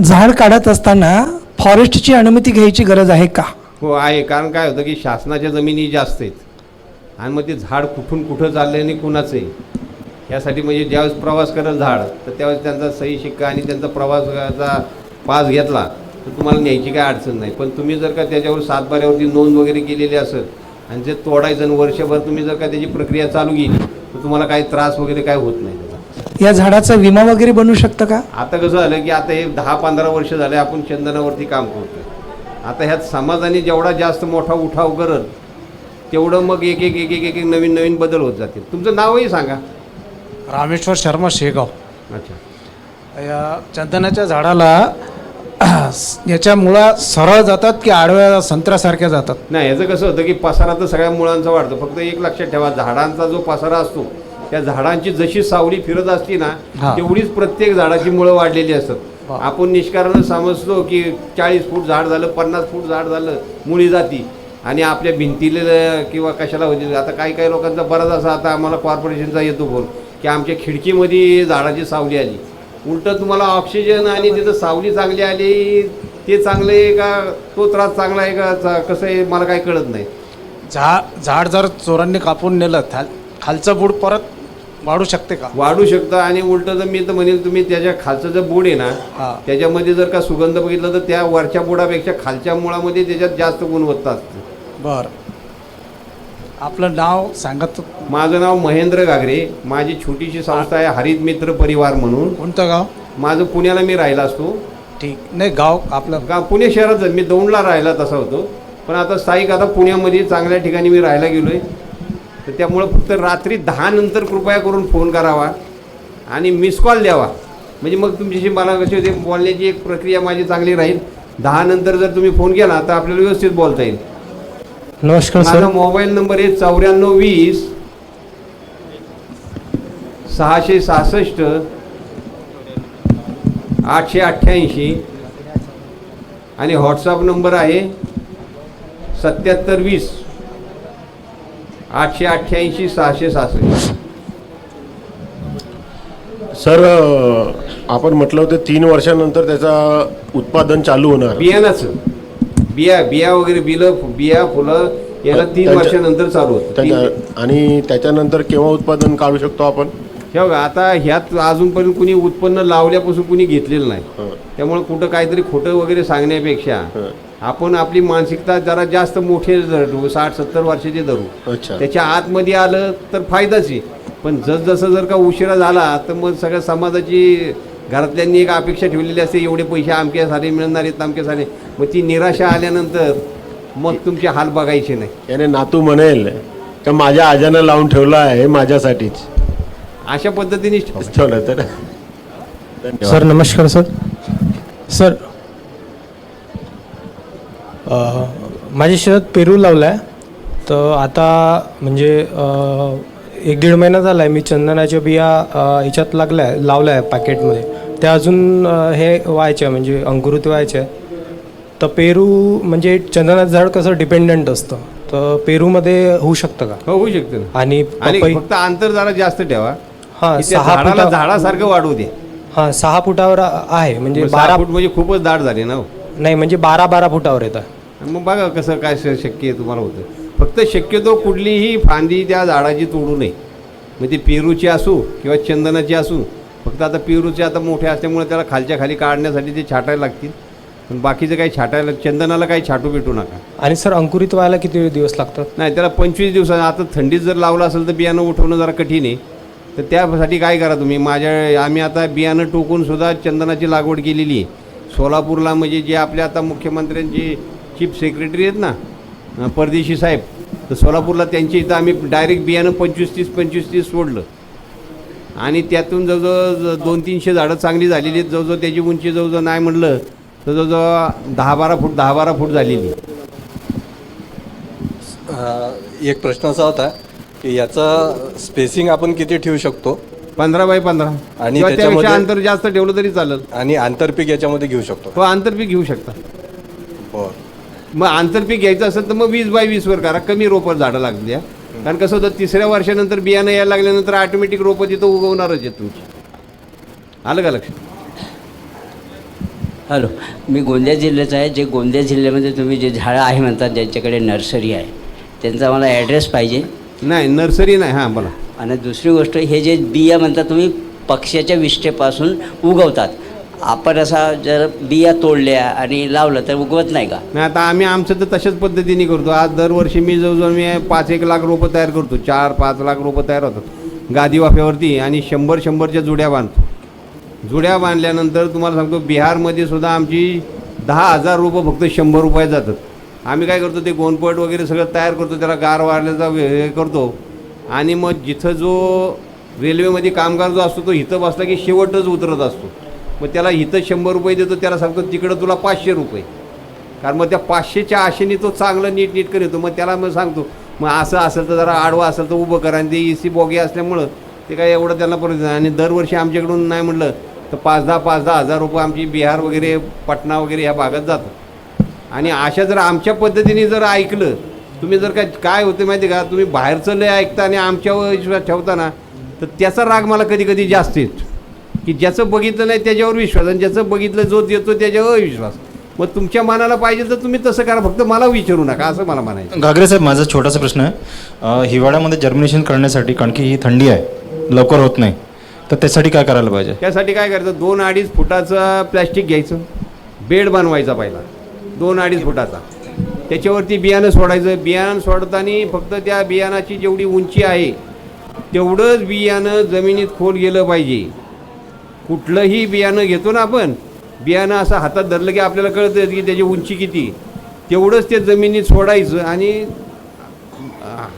झाड काढत असताना फॉरेस्टची अनुमती घ्यायची गरज आहे का?
हो आहे. कारण काय होतं की शासनाच्या जमिनी जास्त आहेत आणि मग ते झाड कुठून कुठं चाललं आणि कुणाचं आहे यासाठी म्हणजे ज्यावेळेस प्रवास करेल झाड तर त्यावेळेस त्यांचा सही शिक्का आणि त्यांचा प्रवासाचा पास घेतला तर तुम्हाला न्यायची काय अडचण नाही. पण तुम्ही जर का त्याच्यावर सातबाऱ्यावरती नोंद वगैरे केलेली असेल आणि जे तोडायचं आणि वर्षभर तुम्ही जर का त्याची प्रक्रिया चालू केली तर तुम्हाला काही त्रास वगैरे काय होत नाही त्याचा.
या झाडाचा विमा वगैरे बनू शकतं का?
आता कसं झालं की आता हे 10-15 वर्ष झाले आपण चंदनावरती काम करतोय. आता ह्यात समाजाने जेवढा जास्त मोठा उठाव करत तेवढं मग एक एक एक एक एक नवीन नवीन बदल होत जातील. तुमचं नावही सांगा.
रामेश्वर शर्मा शेगाव.
अच्छा.
या चंदनाच्या झाडाला याच्या मुळा सरळ जातात की आडव्या संत्र्यासारख्या जातात?
नाही, याचं कसं होतं की पसारा तर सगळ्या मुळांचा वाढतो. फक्त एक लक्षात ठेवा, झाडांचा जो पसारा असतो त्या झाडांची जशी सावली फिरत असती ना तेवढीच प्रत्येक झाडाची मुळं वाढलेली असतात. आपण निष्कारण समजतो की 40 फूट झाड झालं, 50 फूट झाड झालं, मुळी जाती आणि आपल्या भिंतीला किंवा कशाला होती. आता काही लोकांचा बराच असा आता आम्हाला कॉर्पोरेशनचा येतो फोन की आमच्या खिडकीमध्ये झाडाची सावली आली. उलटं तुम्हाला ऑक्सिजन आणि तिथं सावली चांगली आली ते चांगलं आहे का तो त्रास चांगला आहे का कसं आहे मला काही कळत नाही.
झाड जर चोरांनी कापून नेलं खालचं बूड परत वाढू शकते का?
वाढू शकतं. आणि उलटं जर मी तर म्हणेल तुम्ही त्याच्या खालचं जर बूड आहे ना त्याच्यामध्ये जर का सुगंध बघितलं तर त्या वरच्या बुडापेक्षा खालच्या मुळामध्ये त्याच्यात जास्त गुणवत्ता असते.
बरं, आपलं नाव सांगत.
माझं नाव महेंद्र घागरे. माझी छोटीशी संस्था आहे हरित मित्र परिवार म्हणून.
कोणतं गाव?
माझं पुण्याला मी राहिला असतो.
ठीक नाही, गाव आपलं
गाव पुणे शहरात. मी दौंडला राहिला तसा होतो पण आता स्थायिक आता पुण्यामध्ये चांगल्या ठिकाणी मी राहायला गेलो आहे. तर त्यामुळं फक्त रात्री 10 नंतर कृपया करून फोन करावा आणि मिस कॉल द्यावा म्हणजे मग तुमच्याशी मला कशी होते बोलण्याची एक प्रक्रिया माझी चांगली राहील. 10 नंतर जर तुम्ही फोन केला तर आपल्याला व्यवस्थित बोलता येईल.
नमस्कार सर.
माझा मोबाईल नंबर आहे 9420 666 888 आणि व्हॉट्सअप नंबर आहे 7720 888 666.
सर, आपण म्हटलं होतं 3 वर्षानंतर त्याचा उत्पादन चालू होणार.
बियाणाचं बिया वगैरे बिया फुलं याला 3 वर्षानंतर चालू होतं.
आणि त्याच्यानंतर केव्हा उत्पादन काढू शकतो आपण?
हे बघा, आता ह्यात अजूनपर्यंत कुणी उत्पन्न लावल्यापासून कुणी घेतलेलं नाही. त्यामुळे कुठं काहीतरी खोटं वगैरे सांगण्यापेक्षा आपण आपली मानसिकता जरा जास्त मोठे धरू, 60-70 वर्षाचे धरू. त्याच्या आतमध्ये आलं तर फायदाच आहे. पण जसजसं जर का उशिरा झाला तर मग सगळ्या समाजाची घरातल्यांनी एक अपेक्षा ठेवलेली असते एवढे पैसे आमके सारे मिळणार आहेत आमके सारे. मग ती निराशा आल्यानंतर मग तुमचे हाल बघायचे नाही.
याने नातू म्हणेल का माझ्या आजानं लावून ठेवलं आहे माझ्यासाठीच,
अशा पद्धतीने
ठेवलं तर.
सर नमस्कार सर. सर माझ्या शेतात पेरू लावला आहे. तर आता म्हणजे 1-1.5 महिना झाला आहे मी चंदनाच्या बिया ह्याच्यात लावल्या आहे पॅकेटमध्ये. त्या अजून हे व्हायच्या म्हणजे अंकुरित व्हायच्या. तर पेरू म्हणजे चंदनाचं झाड कसं डिपेंडंट असतं तर पेरूमध्ये होऊ शकतं का?
होऊ शकतं.
आणि
फक्त अंतर जरा जास्त ठेवा.
हां,
6 फुटाला झाडासारखं वाढू दे.
हां, 6 फुटावर आहे म्हणजे
12 फूट म्हणजे खूपच दाट झाले ना.
नाही म्हणजे 12 फुटावर येतं.
मग बघा कसं काय शक्य आहे तुम्हाला होतं. फक्त शक्यतो कुठलीही फांदी त्या झाडाची तोडू नये. मग ती पेरूची असू किंवा चंदनाची असू. फक्त आता पेरूचे आता मोठे असल्यामुळे त्याला खालच्या खाली काढण्यासाठी ते छाटायला लागतील. पण बाकीचं काही छाटायला चंदनाला काही छाटू भेटू नका.
आणि सर अंकुरित व्हायला किती दिवस लागतात?
नाही, त्याला 25 दिवसात. आता थंडीत जर लावलं असेल तर बियाणं उठवणं जरा कठीण आहे. तर त्यासाठी काय करा तुम्ही आम्ही आता बियाणं टोकून सुद्धा चंदनाची लागवड केलेली आहे. सोलापूरला म्हणजे जे आपल्या आता मुख्यमंत्र्यांचे चीफ सेक्रेटरी आहेत ना परदेशी साहेब, तर सोलापूरला त्यांच्या इथं आम्ही डायरेक्ट बियाणं 25-30 सोडलं आणि त्यातून जवळजवळ 200-300 झाडं चांगली झालेली आहेत. जवळजवळ त्याची उंची जवळजवळ नाही म्हटलं तर जवळजवळ 10-12 फूट झालेली.
एक प्रश्न असा होता की याचं स्पेसिंग आपण किती ठेवू शकतो
15 बाय 15
आणि
किंवा त्यापेक्षा
त्याच्यामध्ये-
अंतर जास्त ठेवलं तरी चालेल.
आणि आंतरपीक याच्यामध्ये घेऊ शकतो.
तो आंतरपीक घेऊ शकता.
बरं.
मग आंतरपीक घ्यायचं असेल तर मग 20 बाय 20 वर करा, कमी रोपं झाडं लागली द्या. कारण कसं होतं, तिसऱ्या वर्षानंतर बियाणं यायला लागल्यानंतर ऑटोमॅटिक रोपं तिथं उगवणारच आहेत तुमची. आलं का लक्षात?
हॅलो, मी गोंदिया जिल्ह्याचा आहे. जे गोंदिया जिल्ह्यामध्ये तुम्ही जे झाडं आहे म्हणतात ज्यांच्याकडे नर्सरी आहे त्यांचा मला ॲड्रेस पाहिजे.
नाही, नर्सरी नाही. हां, बोला.
आणि दुसरी गोष्ट, हे जे बिया म्हणतात तुम्ही पक्ष्याच्या विष्ठेपासून उगवतात, आपण असा जर बिया तोडल्या आणि लावलं तर उगवत नाही का?
नाही, आता आम्ही आमचं तर तशाच पद्धतीने करतो. आज दरवर्षी मी जवळजवळ मी 5-1 लाख रोपं तयार करतो. 4-5 लाख रोपं तयार होतात गादी वाफ्यावरती आणि 100-100च्या जुड्या बांधतो. जुड्या बांधल्यानंतर तुम्हाला सांगतो, बिहारमध्ये सुद्धा आमची 10,000 रोपं फक्त 100 रुपयात जातात. आम्ही काय करतो, ते गोनपट वगैरे सगळं तयार करतो, त्याला गार वाढल्याचा हे करतो आणि मग जिथं जो रेल्वेमध्ये कामगार जो असतो तो इथं बसला की शेवटच उतरत असतो. मग त्याला इथं 100 रुपये देतो, त्याला सांगतो तिकडं तुला 500 रुपये. कारण मग त्या 500च्या आशेने तो चांगलं नीट करतो. मग त्याला मग सांगतो, मग असं असेल तर जरा आडवा असेल तर उभं करा. आणि ते AC बॉगी असल्यामुळं ते काय एवढं त्यांना परत. आणि दरवर्षी आमच्याकडून नाही म्हटलं तर 5-10 हजार रुपये आमची बिहार वगैरे, पटना वगैरे ह्या भागात जातात. आणि अशा जर आमच्या पद्धतीने जर ऐकलं तुम्ही, जर काय होतं माहिती का, तुम्ही बाहेरचं लय ऐकता आणि आमच्यावर विश्वास ठेवता ना, तर त्याचा राग मला कधी कधी जास्त येतो. की ज्याचं बघितलं नाही त्याच्यावर विश्वास आणि ज्याचं बघितलं जो देतो त्याच्यावर विश्वास. मग तुमच्या मनाला पाहिजे तर तुम्ही तसं करा, फक्त मला विचारू नका, असं मला म्हणायचं.
घागरे साहेब, माझा छोटासा प्रश्न आहे. हिवाळ्यामध्ये जर्मिनेशन करण्यासाठी, कारण की ही थंडी आहे, लवकर होत नाही, तर त्यासाठी काय करायला पाहिजे?
त्यासाठी काय करायचं, 2-2.5 फुटाचं प्लॅस्टिक घ्यायचं, बेड बनवायचा पहिला 2-2.5 फुटाचा. त्याच्यावरती बियाणं सोडायचं. बियाणं सोडताना फक्त त्या बियाणाची जेवढी उंची आहे तेवढंच बियाणं जमिनीत खोल गेलं पाहिजे. कुठलंही बियाणं घेतो ना आपण, बियाणं असं हातात धरलं की आपल्याला कळतं की त्याची उंची किती, तेवढंच ते जमिनीत सोडायचं आणि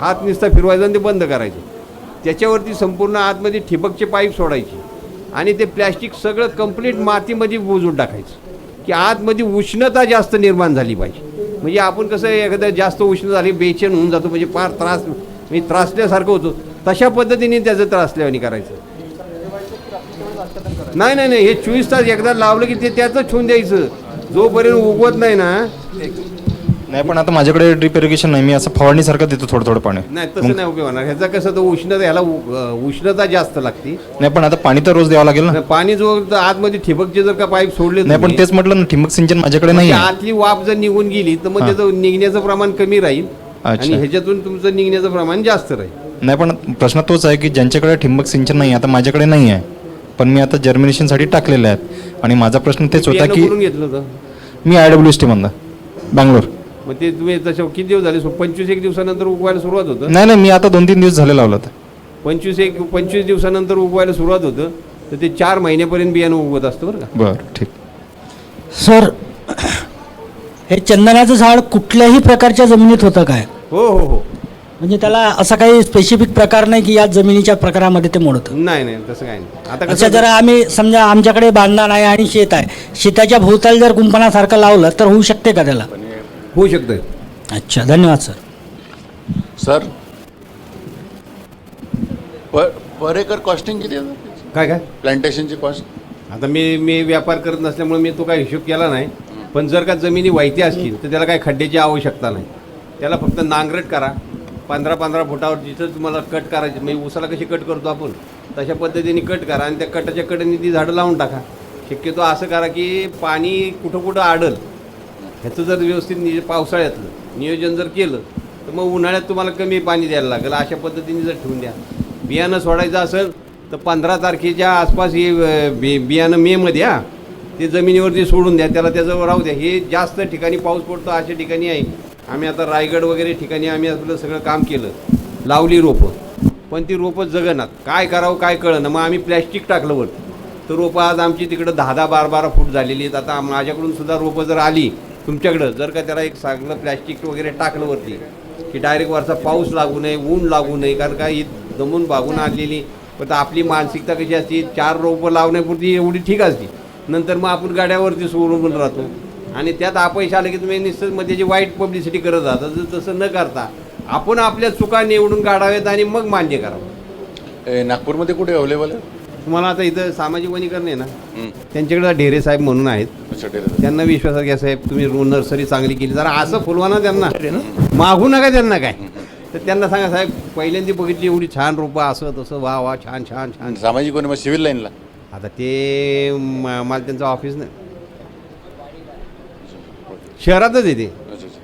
हात नुसता फिरवायचा आणि ते बंद करायचं. त्याच्यावरती संपूर्ण आतमध्ये ठिबकचे पाईप सोडायचे आणि ते प्लॅस्टिक सगळं कंप्लीट मातीमध्ये बुजून टाकायचं की आतमध्ये उष्णता जास्त निर्माण झाली पाहिजे. म्हणजे आपण कसं एखाद्या जास्त उष्ण झाली बेचैन होऊन जातो, म्हणजे फार त्रासल्यासारखं होतं. तशा पद्धतीने त्याचं त्रासल्यावानी करायचं. नाही, हे 24 तास एकदा लावलं की ते त्याचं ठेवून द्यायचं जोपर्यंत उगवत नाही ना.
नाही, पण आता माझ्याकडे ड्रिप इरिगेशन नाही, मी असं फवारणीसारखं देतो थोडं पाणी.
नाही, तसं नाही उपयोग होणार. ह्याचा कसं, तो ह्याला उष्णता जास्त लागते.
नाही, पण आता पाणी तर रोज द्यावं लागेल ना.
पाणी जो आतमध्ये ठिबकचे जर का पाईप सोडले
नाही, पण तेच म्हटलं ना, ठिबक सिंचन माझ्याकडे नाही आहे.
आतली वाफ जर निघून गेली तर मग त्याचं निघण्याचं प्रमाण कमी राहील आणि ह्याच्यातून तुमचं निघण्याचं प्रमाण जास्त राहील.
नाही, पण प्रश्न तोच आहे की ज्यांच्याकडे ठिबक सिंचन नाही, आता माझ्याकडे नाही आहे, पण मी आता जर्मिनेशनसाठी टाकलेले आहेत. आणि माझा प्रश्न तेच होता की
कुठून घेतलं होतं?
मी IWST मधनं, बँगलोर.
मग ते तुम्ही तसं किती दिवस झाले? 25-1 दिवसानंतर उगवायला सुरुवात होतं.
नाही, मी आता 2-3 दिवस झाले लावलं तर.
25 दिवसानंतर उगवायला सुरुवात होतं तर ते 4 महिन्यापर्यंत बियाणं उगवत असतं बरं का.
बरं, ठीक.
सर, हे चंदनाचं झाड कुठल्याही प्रकारच्या जमिनीत होतं काय?
हो.
म्हणजे त्याला असा काही स्पेसिफिक प्रकार नाही की या जमिनीच्या प्रकारामध्ये ते मोडतं?
नाही, तसं काय नाही. आता
अच्छा,
कसं,
जर आम्ही समजा आमच्याकडे बांधणार आहे आणि शेत आहे, शेताच्या भोवताली जर कुंपणासारखं लावलं तर होऊ शकते का त्याला?
होऊ शकतं.
अच्छा, धन्यवाद सर.
सर, पर एकर कॉस्टिंग किती आहे
काय
प्लांटेशनची कॉस्ट?
आता मी व्यापार करत नसल्यामुळे मी तो काय हिशोब केला नाही. पण जर का जमिनी वाहती असतील तर त्याला काही खड्ड्याची आवश्यकता नाही. त्याला फक्त नांगरट करा 15-15 फुटावर. जिथं तुम्हाला कट करायची, म्हणजे उसाला कशी कट करतो आपण तशा पद्धतीने कट करा आणि त्या कटाच्या कडेने ती झाडं लावून टाका. शक्यतो असं करा की पाणी कुठं अडल ह्याचं जर व्यवस्थित पावसाळ्यातलं नियोजन जर केलं तर मग उन्हाळ्यात तुम्हाला कमी पाणी द्यायला लागेल. अशा पद्धतीने जर ठेवून द्या. बियाणं सोडायचं असेल तर 15 तारखेच्या आसपास हे बियाणं मेमध्ये ते जमिनीवरती सोडून द्या. त्याचं राहू द्या. हे जास्त ठिकाणी पाऊस पडतो अशा ठिकाणी आहे. आम्ही आता रायगड वगैरे ठिकाणी आम्ही आपलं सगळं काम केलं, लावली रोपं, पण ती रोपं जगनात. काय करावं काय कळलं. मग आम्ही प्लॅस्टिक टाकलं वरती तर रोपं आज आमची तिकडं 10-12 फूट झालेली आहेत. आता माझ्याकडून सुद्धा रोपं जर आली तुमच्याकडं, जर का त्याला एक चांगलं प्लॅस्टिक वगैरे टाकलं वरती की डायरेक्ट वरचा पाऊस लागू नये, ऊन लागू नये. कारण का ही दमून भागून आणलेली, पण आपली मानसिकता कशी असते, 4 रोपं लावण्यापुरती एवढी ठीक असते. नंतर मग आपण गाड्यावरती सोडून राहतो आणि त्यात अपयश आलं की तुम्ही निश्चित मग त्याची वाईट पब्लिसिटी करत राहता. जर तसं न करता आपण आपल्या चुका निवडून काढाव्यात आणि मग मान्य करावं.
नागपूरमध्ये कुठे अवेलेबल आहे?
तुम्हाला आता इथं सामाजिक वनीकरण आहे ना, त्यांच्याकडे ढेरे साहेब म्हणून आहेत,
अच्छा, डेरा.
त्यांना विश्वासात घ्या, साहेब तुम्ही नर्सरी चांगली केली, जरा असं फुलवा ना त्यांना, मागू नका त्यांना काय. तर त्यांना सांगा, साहेब पहिल्यांदा बघितली एवढी छान रोपं, असं तसं, वा वा छान छान छान.
सामाजिक वन सिव्हिल लाईनला
आता ते मला त्यांचं ऑफिस नाही, शहरातच येते,
अच्छा, अच्छा.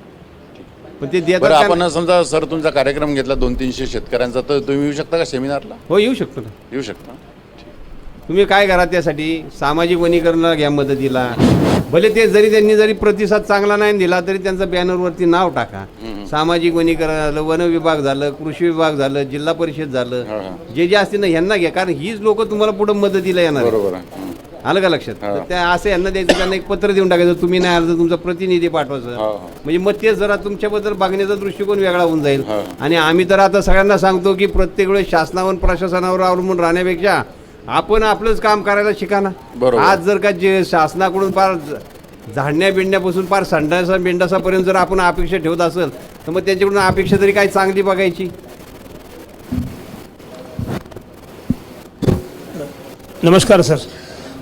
पण ते
बरं,
देतात.
आपण समजा सर तुमचा कार्यक्रम घेतला 200-300 शेतकऱ्यांचा, तर तुम्ही येऊ शकता का सेमिनारला?
हो, येऊ शकतो ना.
येऊ शकता.
तुम्ही काय करा त्यासाठी, सामाजिक वनीकरणाला घ्या मदतीला. भले ते त्यांनी जरी प्रतिसाद चांगला नाही दिला तरी त्यांचं बॅनरवरती नाव टाका. सामाजिक वनीकरण झालं, वन विभाग झालं, कृषी विभाग झालं, जिल्हा परिषद झालं, जे असतील ना ह्यांना घ्या, कारण हीच लोक तुम्हाला पुढे मदतीला येणार.
बरोबर आहे.
आलं का लक्षात? तर त्या असं यांना द्यायचं, त्यांना एक पत्र देऊन टाकायचं, तुम्ही नाही आलं तर तुमचा प्रतिनिधी पाठवायचं. म्हणजे मग ते जरा तुमच्याबद्दल बघण्याचा दृष्टिकोन वेगळा होऊन जाईल. आणि आम्ही तर आता सगळ्यांना सांगतो की प्रत्येक वेळेस शासनावर प्रशासनावर अवलंबून राहण्यापेक्षा आपण आपलंच काम करायला शिका ना. आज जर का जे शासनाकडून फार झाडण्या बिंडण्यापासून फार संडासा बिंडासापर्यंत जर आपण अपेक्षा ठेवत असेल तर मग त्यांच्याकडून अपेक्षा तरी काही चांगली बघायची.
नमस्कार सर.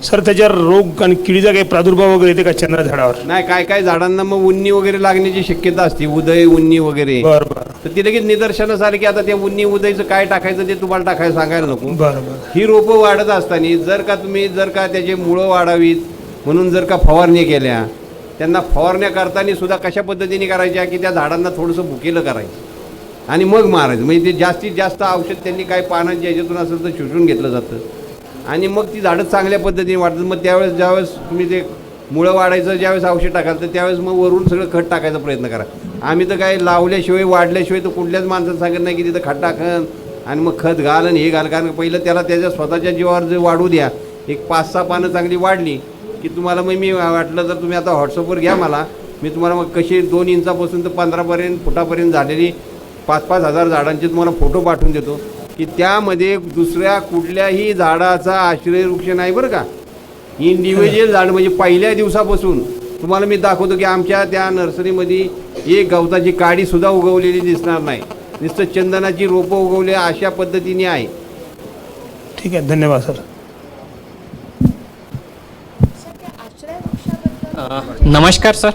सर, त्याच्यावर रोग आणि किडीचा काही प्रादुर्भाव वगैरे येते का चंद्रा झाडावर?
नाही, काय काय झाडांना मग उन्नी वगैरे लागण्याची शक्यता असते, उदय उन्नी वगैरे.
बरं बरं
तर ती लगेच निदर्शनास आले की आता त्या उन्नी उदयचं काय टाकायचं ते तुम्हाला टाकायला सांगायला नको.
बरं बरं.
ही रोपं वाढत असताना जर का त्याचे मुळं वाढावीत म्हणून जर का फवारणी केल्या, त्यांना फवारण्या करताना सुद्धा कशा पद्धतीने करायच्या की त्या झाडांना थोडंसं भुकेलं करायचं आणि मग मारायचं. म्हणजे ते जास्तीत जास्त औषध त्यांनी काही पानांच्या ह्याच्यातून असेल तर शोषून घेतलं जातं आणि मग ती झाडं चांगल्या पद्धतीने वाढतात. मग त्यावेळेस ज्यावेळेस तुम्ही ते मुळं वाढायचं ज्यावेळेस औषध टाकाल तर त्यावेळेस मग वरून सगळं खत टाकायचा प्रयत्न करा. आम्ही तर काय लावल्याशिवाय वाढल्याशिवाय तर कुठल्याच माणसाला सांगत नाही की तिथं खत टाकन आणि मग खत घाल आणि हे घाल. कारण पहिलं त्याला त्याच्या स्वतःच्या जीवावर जे वाढू द्या. एक 5-6 पानं चांगली वाढली की तुम्हाला मग मी वाटलं तर तुम्ही आता व्हॉट्सअपवर घ्या मला, मी तुम्हाला मग कशी 2 इंचापासून तर 15 फुटापर्यंत झालेली 5-5 हजार झाडांचे तुम्हाला फोटो पाठवून देतो की त्यामध्ये दुसऱ्या कुठल्याही झाडाचा आश्रय वृक्ष नाही बरं का. इंडिव्हिज्युअल झाड म्हणजे पहिल्या दिवसापासून तुम्हाला मी दाखवतो की आमच्या त्या नर्सरीमध्ये एक गवताची काडीसुद्धा उगवलेली दिसणार नाही, नुसतं चंदनाची रोपं उगवली अशा पद्धतीने आहे.
ठीक आहे, धन्यवाद सर.
नमस्कार सर.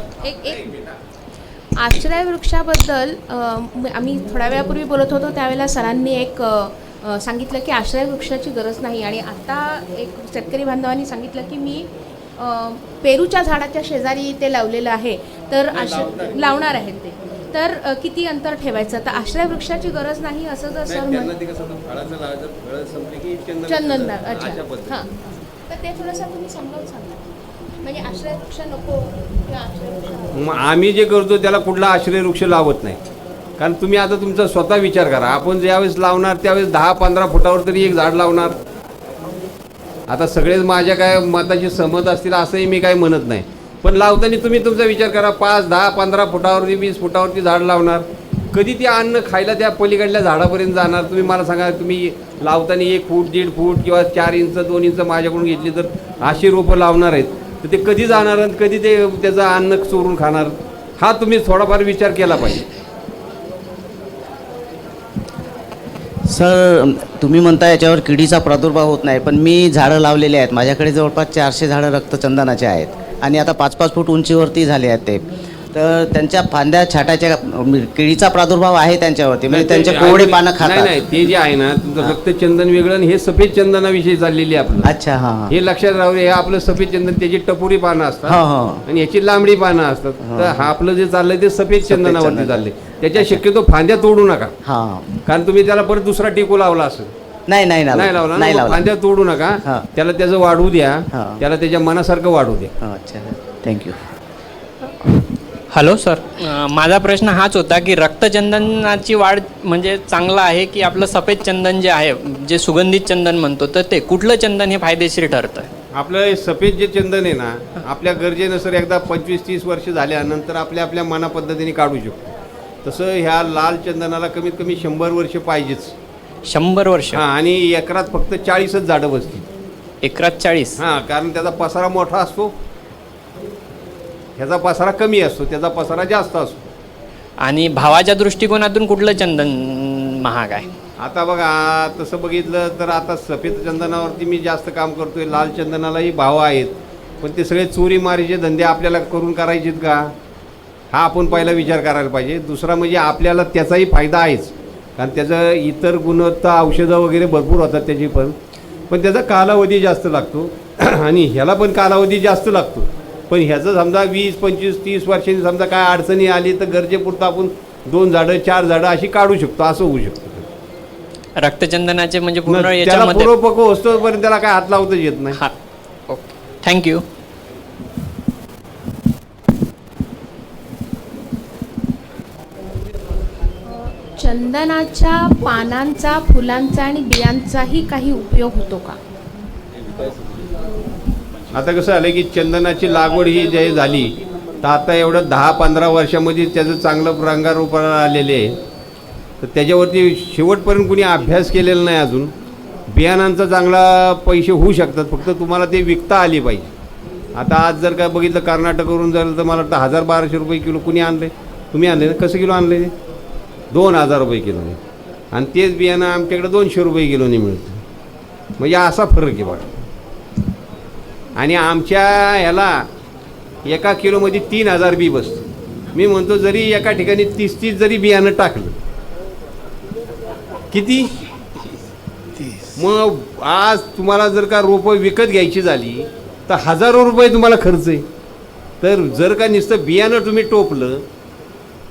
आश्रय वृक्षाबद्दल आम्ही थोड्या वेळापूर्वी बोलत होतो त्यावेळेला सरांनी एक सांगितलं की आश्रय वृक्षाची गरज नाही. आणि आता एक शेतकरी बांधवांनी सांगितलं की मी पेरूच्या झाडाच्या शेजारी ते लावलेलं आहे, तर लावणार आहेत ते, तर किती अंतर ठेवायचं. तर आश्रय वृक्षाची गरज नाही असं जर सर चंदनदार. अच्छा, हां, तर ते थोडंसं तुम्ही समजावून सांगा. म्हणजे आश्रय वृक्ष नको किंवा आश्रय वृक्ष.
आम्ही जे करतो त्याला कुठला आश्रय वृक्ष लावत नाही. कारण तुम्ही आता तुमचा स्वतः विचार करा, आपण ज्यावेळेस लावणार त्यावेळेस 10-15 फुटावर तरी एक झाड लावणार. आता सगळेच माझ्या काय मताशी सहमत असतील असंही मी काही म्हणत नाही, पण लावताना तुम्ही तुमचा विचार करा. 5, 10, 15 फुटावरती 20 फुटावरती झाड लावणार. कधी ते अन्न खायला त्या पलीकडल्या झाडापर्यंत जाणार तुम्ही मला सांगा. तुम्ही लावताना 1 फूट 1.5 फूट किंवा 4 इंच 2 इंच माझ्याकडून घेतली तर अशी रोपं लावणार आहेत, तर ते कधी जाणार आणि कधी ते त्याचं अन्न चोरून खाणार, हा तुम्ही थोडाफार विचार केला पाहिजे.
सर, तुम्ही म्हणता याच्यावर किडीचा प्रादुर्भाव होत नाही, पण मी झाडं लावलेली आहेत. माझ्याकडे जवळपास 400 झाडं रक्तचंदनाचे आहेत आणि आता 5-5 फूट उंचीवरती झाले आहेत ते. तर त्यांच्या फांद्या छाटाच्या किडीचा प्रादुर्भाव आहे त्यांच्यावरती, म्हणजे त्यांचे कोवडे पानं खातात.
नाही, ते जे आहे ना तुमचं रक्तचंदन वेगळं आणि हे सफेद चंदनाविषयी चाललेली आपलं.
अच्छा, हां,
हे लक्षात राहू. हे आपलं सफेद चंदन त्याची टपोरी पानं असतात आणि याची लांबडी पानं असतात. तर हा आपलं जे चाललंय ते सफेद चंदनावरती चाललंय. त्याच्या शक्यतो फांद्या तोडू नका, कारण तुम्ही त्याला परत दुसरा टिकू लावला असेल.
नाही
लावला ना, फांद्या तोडू नका. त्याला त्याचं वाढू द्या, त्याला त्याच्या मनासारखं वाढू द्या.
अच्छा, थँक्यू.
हॅलो सर, माझा प्रश्न हाच होता की रक्तचंदनाची वाढ म्हणजे चांगलं आहे की आपलं सफेद चंदन जे आहे, जे सुगंधित चंदन म्हणतो, तर ते कुठलं चंदन हे फायदेशीर ठरतं?
आपलं सफेद जे चंदन आहे ना, आपल्या गरजेनुसार एकदा 25-30 वर्ष झाल्यानंतर आपल्या मना पद्धतीने काढू शकतो. तसं ह्या लाल चंदनाला कमीत कमी 100 वर्ष पाहिजेच.
100 वर्ष?
हां, आणि एकरात फक्त 40च झाडं बसतील.
एकरात 40?
हां, कारण त्याचा पसारा मोठा असतो, ह्याचा पसारा कमी असतो, त्याचा पसारा जास्त असतो.
आणि भावाच्या दृष्टिकोनातून कुठलं चंदन महाग आहे?
आता बघा, तसं बघितलं तर आता सफेद चंदनावरती मी जास्त काम करतोय, लाल चंदनालाही भाव आहेत, पण ते सगळे चोरी मारीचे धंदे आपल्याला करून करायचेत का, हा आपण पहिला विचार करायला पाहिजे. दुसरा म्हणजे आपल्याला त्याचाही फायदा आहेच, कारण त्याचं इतर गुणवत्ता औषधं वगैरे भरपूर होतात त्याची, पण त्याचा कालावधी जास्त लागतो आणि ह्याला पण कालावधी जास्त लागतो. पण ह्याचं समजा 20, 25, 30 वर्षांनी समजा काय अडचणी आली तर गरजेपुरतं आपण 2 झाडं 4 झाडं अशी काढू शकतो, असं होऊ शकतं.
रक्तचंदनाचे म्हणजे पूर्ण
त्याला
याच्यामध्ये
पूर्वपक्व असतोपर्यंत त्याला काय हात लावताच येत नाही.
हा, ओके, थँक्यू.
चंदनाच्या पानांचा, फुलांचा आणि बियांचाही काही उपयोग होतो का?
आता कसं झालं की चंदनाची लागवड ही जे झाली तर आता एवढं 10-15 वर्षामध्ये त्याचं चांगलं रंगारूपाला आलेले आहे, तर त्याच्यावरती शेवटपर्यंत कुणी अभ्यास केलेला नाही अजून. बियाणांचा चांगला पैसे होऊ शकतात, फक्त तुम्हाला ते विकता आली पाहिजे. आता आज जर का बघितलं कर्नाटकवरून झालं तर मला वाटतं 1000-1200 रुपये किलो कुणी आणले, तुम्ही आणले ना, कसं किलो आणले ते? 2000 रुपये किलोने, आणि तेच बियाणं आमच्याकडे 200 रुपये किलोने मिळतं. म्हणजे असा फरक आहे बघा. आणि आमच्या ह्याला एका किलोमध्ये 3000 बी बसतं. मी म्हणतो जरी एका ठिकाणी 30 जरी बियाणं टाकलं, किती, मग आज तुम्हाला जर का रोपं विकत घ्यायची झाली तर हजारो रुपये तुम्हाला खर्च आहे. तर जर का नुसतं बियाणं तुम्ही टोपलं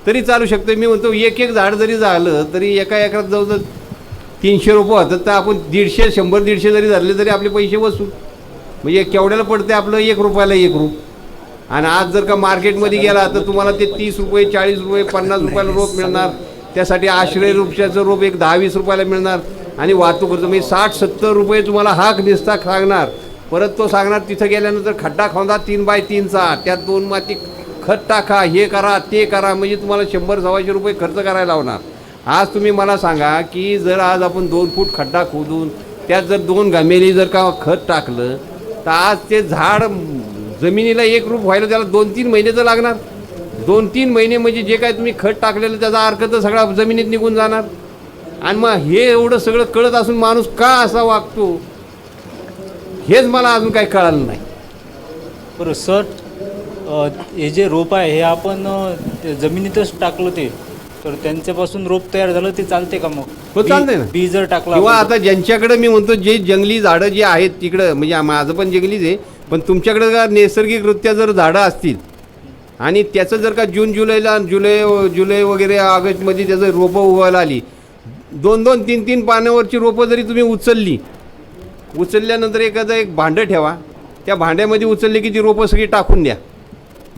तरी चालू शकतं. मी म्हणतो एक झाड जरी झालं तरी एका एकरात जवळजवळ 300 रुपये होतात, तर आपण 100-150 जरी झाले तरी आपले पैसे वसूल. म्हणजे केवढ्याला पडते आपलं 1 रुपयाला 1 रूप. आणि आज जर का मार्केटमध्ये गेला तर तुम्हाला ते 30 रुपये 40 रुपये 50 रुपयाला रोप मिळणार, त्यासाठी आश्रय वृक्षाचं रोप एक 10-20 रुपयाला मिळणार, आणि वाहतूक खर्च म्हणजे 60-70 रुपये तुम्हाला हाक निसता सांगणार. परत तो सांगणार तिथं गेल्यानंतर खड्डा खोदा 3x3चा, त्यात 2 माती खत टाका, हे करा ते करा, म्हणजे तुम्हाला 100-125 रुपये खर्च करायला लावणार. आज तुम्ही मला सांगा की जर आज आपण 2 फूट खड्डा खोदून त्यात जर 2 घमेली जर का खत टाकलं तर आज ते झाड जमिनीला 1 रूप व्हायला त्याला 2-3 महिने तर लागणार. 2-3 महिने म्हणजे जे काय तुम्ही खत टाकलेलं त्याचा अर्थ तर सगळा जमिनीत निघून जाणार. आणि मग हे एवढं सगळं कळत असून माणूस का असा वागतो हेच मला अजून काही कळालं नाही.
बरं सर, हे जे रोप आहे हे आपण जमिनीतच टाकलं ते, तर त्यांच्यापासून रोप तयार झालं ते चालते का? मग
हो चालतंय ना.
बी जर टाकला
किंवा आता ज्यांच्याकडे मी म्हणतो जे जंगली झाडं जी आहेत तिकडं, म्हणजे माझं पण जंगलीच आहे, पण तुमच्याकडे जर नैसर्गिकरित्या जर झाडं असतील आणि त्याचं जर का जुलै वगैरे ऑगस्टमध्ये त्याचं रोपं उगवायला आली, 2-2, 3-3 पानावरची रोपं जरी तुम्ही उचलल्यानंतर एक भांडं ठेवा, त्या भांड्यामध्ये उचलली की ती रोपं सगळी टाकून द्या.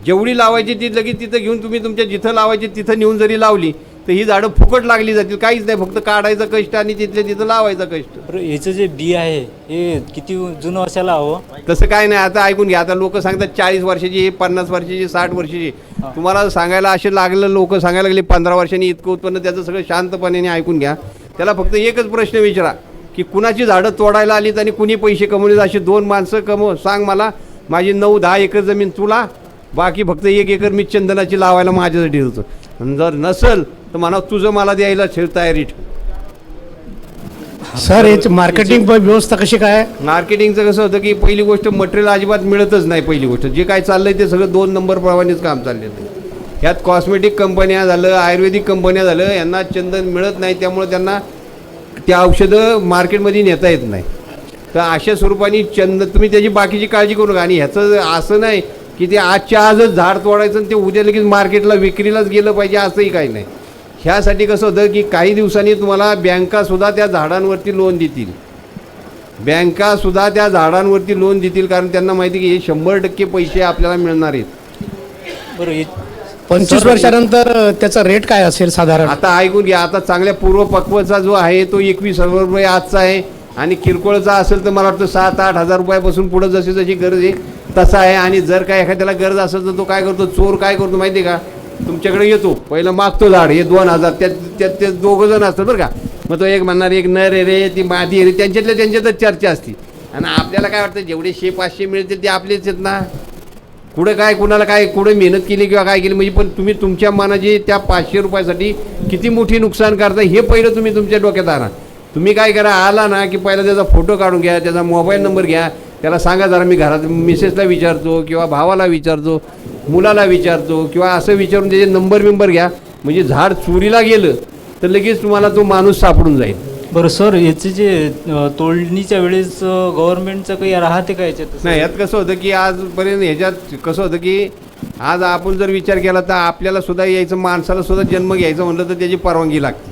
जेवढी लावायची ती लगेच तिथं घेऊन तुम्ही तुमच्या जिथं लावायची तिथं नेऊन जरी लावली तर ही झाडं फुकट लागली जातील. काहीच नाही, फक्त काढायचं कष्ट आणि तिथल्या तिथं लावायचं कष्ट.
बरं, याचं जे बी आहे हे किती जुनं असायला हवं?
तसं काय नाही. आता ऐकून घ्या, आता लोक सांगतात 40 वर्षाची, 50 वर्षाची, 60 वर्षाची. तुम्हाला सांगायला असे लागलं, लोक सांगायला लागले 15 वर्षांनी इतकं उत्पन्न, त्याचं सगळं शांतपणे ऐकून घ्या. त्याला फक्त एकच प्रश्न विचारा की कुणाची झाडं तोडायला आलीत आणि कुणी पैसे कमवले. असे 2 माणसं सांग मला, माझी 9-10 एकर जमीन तुला, बाकी फक्त 1 एकर मी चंदनाची लावायला माझ्यासाठी होतं. आणि जर नसेल तर म्हणा तुझं मला द्यायला तयारी ठेव.
सर याची मार्केटिंग व्यवस्था कशी काय?
मार्केटिंगचं कसं होतं की पहिली गोष्ट मटेरियल अजिबात मिळतच नाही. पहिली गोष्ट जे काय चाललंय ते सगळं 2 नंबर प्रमाणेच काम चाललेलं आहे. ह्यात कॉस्मेटिक कंपन्या झालं, आयुर्वेदिक कंपन्या झालं, यांना चंदन मिळत नाही, त्यामुळे त्यांना त्या औषधं मार्केटमध्ये नेता येत नाही. तर अशा स्वरूपाने चंदन तुम्ही त्याची बाकीची काळजी करू नका. आणि ह्याचं असं नाही की ते आजच्या आजच झाड तोडायचं आणि ते उद्या लगेच मार्केटला विक्रीलाच गेलं पाहिजे असंही काही नाही. ह्यासाठी कसं होतं की काही दिवसांनी तुम्हाला बँकासुद्धा त्या झाडांवरती लोन देतील. बँकासुद्धा त्या झाडांवरती लोन देतील, कारण त्यांना माहिती की हे 100% पैसे आपल्याला मिळणार आहेत.
बरं,
25 वर्षानंतर त्याचा रेट काय असेल साधारण?
आता ऐकून घ्या, आता चांगल्या पूर्वपक्वाचा जो आहे तो 21,000 रुपये आजचा आहे, आणि किरकोळचा असेल तर मला वाटतं 7-8 हजार रुपयापासून पुढं जशी जशी गरज आहे तसा आहे. आणि जर काय एखाद्याला गरज असेल तर तो काय करतो, चोर काय करतो माहिती आहे का, तुमच्याकडे येतो, पहिलं मागतो झाड, हे 2000, त्यात ते 2 जण असतात बरं का. मग तो एक म्हणणार एक नर आहे रे, ती मादी आहे रे, त्यांच्यातच चर्चा असते. आणि आपल्याला काय वाटतं जेवढे 100-500 मिळतील ते आपलेच आहेत ना, कुठं काय कुणाला काय कुठे मेहनत केली किंवा काय केली म्हणजे, पण तुम्ही तुमच्या मनाची त्या 500 रुपयासाठी किती मोठी नुकसान करता हे पहिलं तुम्ही तुमच्या डोक्यात आणा. तुम्ही काय करा, आला ना की पहिला त्याचा फोटो काढून घ्या, त्याचा मोबाईल नंबर घ्या, त्याला सांगा जरा मी घरात मिसेसला विचारतो किंवा भावाला विचारतो, मुलाला विचारतो किंवा असं विचारून त्याचे नंबर घ्या. म्हणजे झाड चोरीला गेलं तर लगेच तुम्हाला तो माणूस सापडून जाईल.
बरं सर, याचे जे तोडणीच्या वेळेस गव्हर्नमेंटचं काही राहते का याच्यात?
नाही, यात कसं होतं की आजपर्यंत ह्याच्यात कसं होतं की आज आपण जर विचार केला तर आपल्याला सुद्धा यायचं, माणसाला सुद्धा जन्म घ्यायचं म्हणलं तर त्याची परवानगी लागते,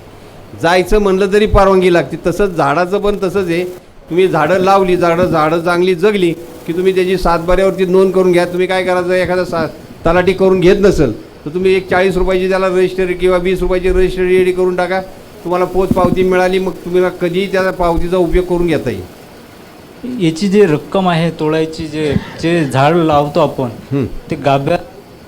जायचं म्हणलं तरी परवानगी लागते. तसंच झाडाचं पण तसंच आहे. तुम्ही झाडं लावली, झाडं चांगली जगली की तुम्ही त्याची सातबाऱ्यावरती नोंद करून घ्या. तुम्ही काय करायचं, एखादा तलाठी करून घेत नसेल तर तुम्ही एक 40 रुपयाची त्याला रजिस्ट्री किंवा 20 रुपयाची रजिस्ट्री रेडी करून टाका. तुम्हाला पोच पावती मिळाली, मग तुम्हाला कधीही त्या पावतीचा उपयोग करून घेता येईल.
याची जी रक्कम आहे तोडायची, जे झाड लावतो आपण ते गाभ्या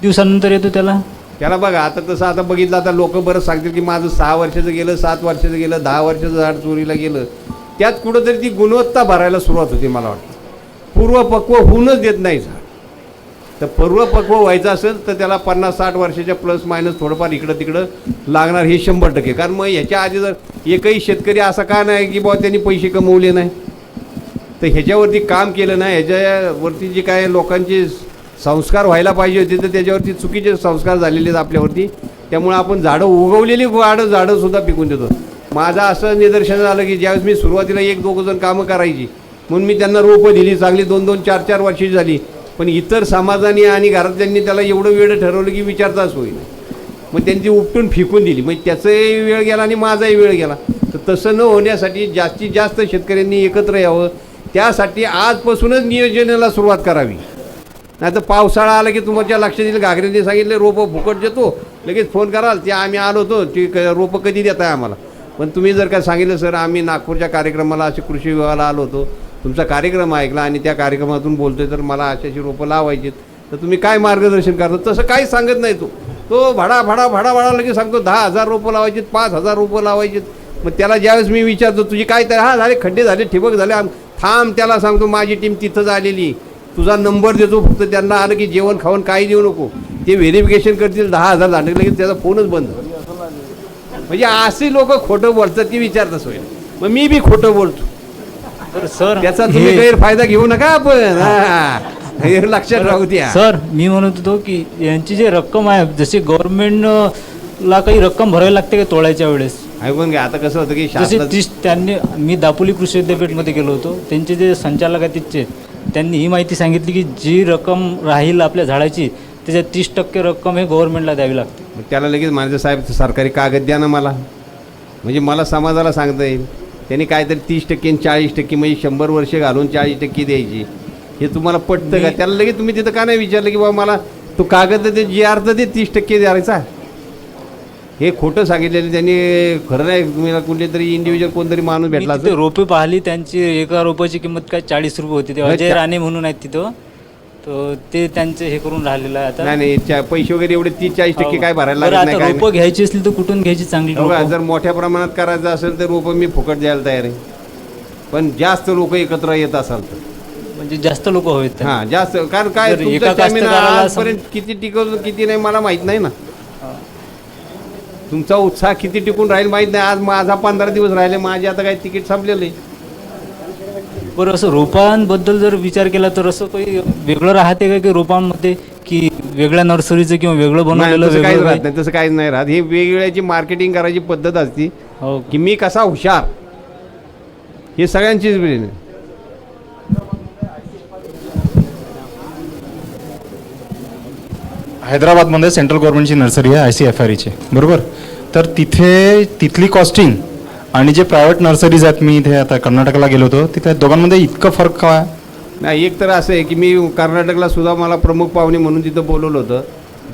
दिवसानंतर येतो त्याला
बघा. आता तसं आता बघितलं, आता लोक बरं सांगतील की माझं 6 वर्षाचं गेलं, 7 वर्षाचं गेलं, 10 वर्षाचं झाड चोरीला गेलं. त्यात कुठंतरी ती गुणवत्ता भरायला सुरुवात होती. मला वाटतं पूर्वपक्व होऊनच देत नाही झाड. तर पूर्वपक्व व्हायचं असेल तर त्याला 50-60 वर्षाच्या प्लस मायनस थोडंफार इकडं तिकडं लागणार, हे 100%. कारण मग ह्याच्या आधी जर एकही शेतकरी असा का नाही की बाबा त्यांनी पैसे कमवले नाही, तर ह्याच्यावरती काम केलं नाही, ह्याच्यावरती जे काय लोकांचे संस्कार व्हायला पाहिजे होते तर त्याच्यावरती चुकीचे संस्कार झालेले आहेत आपल्यावरती. त्यामुळे आपण झाडं उगवलेली झाडंसुद्धा पिकून देतो. माझं असं निदर्शन झालं की ज्यावेळेस मी सुरुवातीला 1-2 जण कामं करायची म्हणून मी त्यांना रोपं दिली, चांगली 2-2, 4-4 वर्षाची झाली. पण इतर समाजाने आणि घरातल्यांनी त्याला एवढं वेळ ठरवलं की विचारताच होईल, मग त्यांची उपटून फेकून दिली. मग त्याचाही वेळ गेला आणि माझाही वेळ गेला. तर तसं न होण्यासाठी जास्तीत जास्त शेतकऱ्यांनी एकत्र यावं. त्यासाठी आजपासूनच नियोजनाला सुरुवात करावी. नाही तर पावसाळा आला की तुमच्या लक्षात येईल, घागरेने सांगितले रोपं फुकट देतो, लगेच फोन कराल ते आम्ही आलो होतो, ती रोपं कधी देताय आम्हाला. पण तुम्ही जर का सांगितलं सर आम्ही नागपूरच्या कार्यक्रमाला असे कृषी विभागाला आलो होतो, तुमचा कार्यक्रम ऐकला आणि त्या कार्यक्रमातून बोलतोय तर मला अशी रोपं लावायची, तर तुम्ही काय मार्गदर्शन करता? तसं काहीच सांगत नाही. तो भाडा लगेच सांगतो 10,000 रोपं लावायची, 5,000 रोपं लावायची. मग त्याला ज्यावेळेस मी विचारतो तुझी काय, तर झाले खड्डे झाले, ठिबक झाले, थांब. त्याला सांगतो माझी टीम तिथंच आलेली, तुझा नंबर देतो, फक्त त्यांना आलं की जेवण खाऊन काही देऊ नको, ते व्हेरिफिकेशन करतील, 10,000 झाले लगेच त्याचा फोनच बंद. म्हणजे असे लोक खोटं बोलतात की विचारतच होईल. मग मी बी खोटं बोलतो
सर,
त्याचा तुम्ही गैरफायदा घेऊ नका. आपण हे लक्षात राहू द्या.
सर, मी म्हणत होतो की यांची जी रक्कम आहे, जशी गव्हर्नमेंटला काही रक्कम भरावी लागते का तोडायच्या वेळेस?
ऐकून घ्या. आता कसं होतं की
मी दापोली कृषी विद्यापीठमध्ये गेलो होतो, त्यांचे जे संचालक आहेत तिथचे, त्यांनी ही माहिती सांगितली की जी रक्कम राहील आपल्या झाडाची त्याच्या 30% रक्कम हे गव्हर्नमेंटला द्यावी लागते.
त्याला लगेच माझं साहेब सरकारी कागद द्या ना मला, म्हणजे मला समाजाला सांगता येईल. त्यांनी काहीतरी 30% आणि 40% म्हणजे 100 वर्ष घालून 40% द्यायची. हे तुम्हाला पटतं का? त्याला लगेच तुम्ही तिथं का नाही विचारलं की बाबा मला तो कागद ते जी अर्थ ते 30% द्यायचा? हे खोटं सांगितलेलं त्यांनी. खरं नाही, तुम्हाला कुठले तरी इंडिव्हिज्युअल कोणतरी माणूस भेटला
ते रोपे पाहिली, त्यांची एका रोपाची किंमत काय 40 रुपये होती. ते अजय राणे म्हणून आहेत तिथं, तर ते त्यांचे हे करून राहिलेलं आहे. आता
नाही पैसे वगैरे एवढे 30-40% काय भरायला लागत नाही.
रोपं घ्यायची असली तर कुठून घ्यायची चांगली?
जर मोठ्या प्रमाणात करायचं असेल तर रोपं मी फुकट द्यायला तयार आहे, पण जास्त लोक एकत्र येत असाल तर
म्हणजे जास्त लोक होत.
हां, जास्त. कारण काय आजपर्यंत किती टिकवलं किती नाही मला माहीत नाही ना. तुमचा उत्साह किती टिकून राहील माहीत नाही. आज माझा 15 दिवस राहिले, माझे आता काही तिकीट संपलेलं आहे.
बरं, असं रोपांबद्दल जर विचार केला तर असं काही वेगळं राहते का की रोपांमध्ये, की वेगळ्या नर्सरीचं किंवा वेगळं बनवलेलं?
तसं काहीच राहत नाही, तसं काहीच नाही राहत. ही वेगवेगळ्याची मार्केटिंग करायची पद्धत असती की मी कसा हुशार, हे सगळ्यांचीच वेळ.
हैदराबादमध्ये सेंट्रल गव्हर्नमेंटची नर्सरी आहे ICFREची, बरोबर. तर तिथली कॉस्टिंग आणि जे प्रायव्हेट नर्सरीज आहेत, मी इथे आता कर्नाटकला गेलो होतो, तिथे दोघांमध्ये इतकं फरक काय?
नाही, एक तर असं आहे की मी कर्नाटकला सुद्धा मला प्रमुख पाहुणे म्हणून तिथं बोलवलं होतं.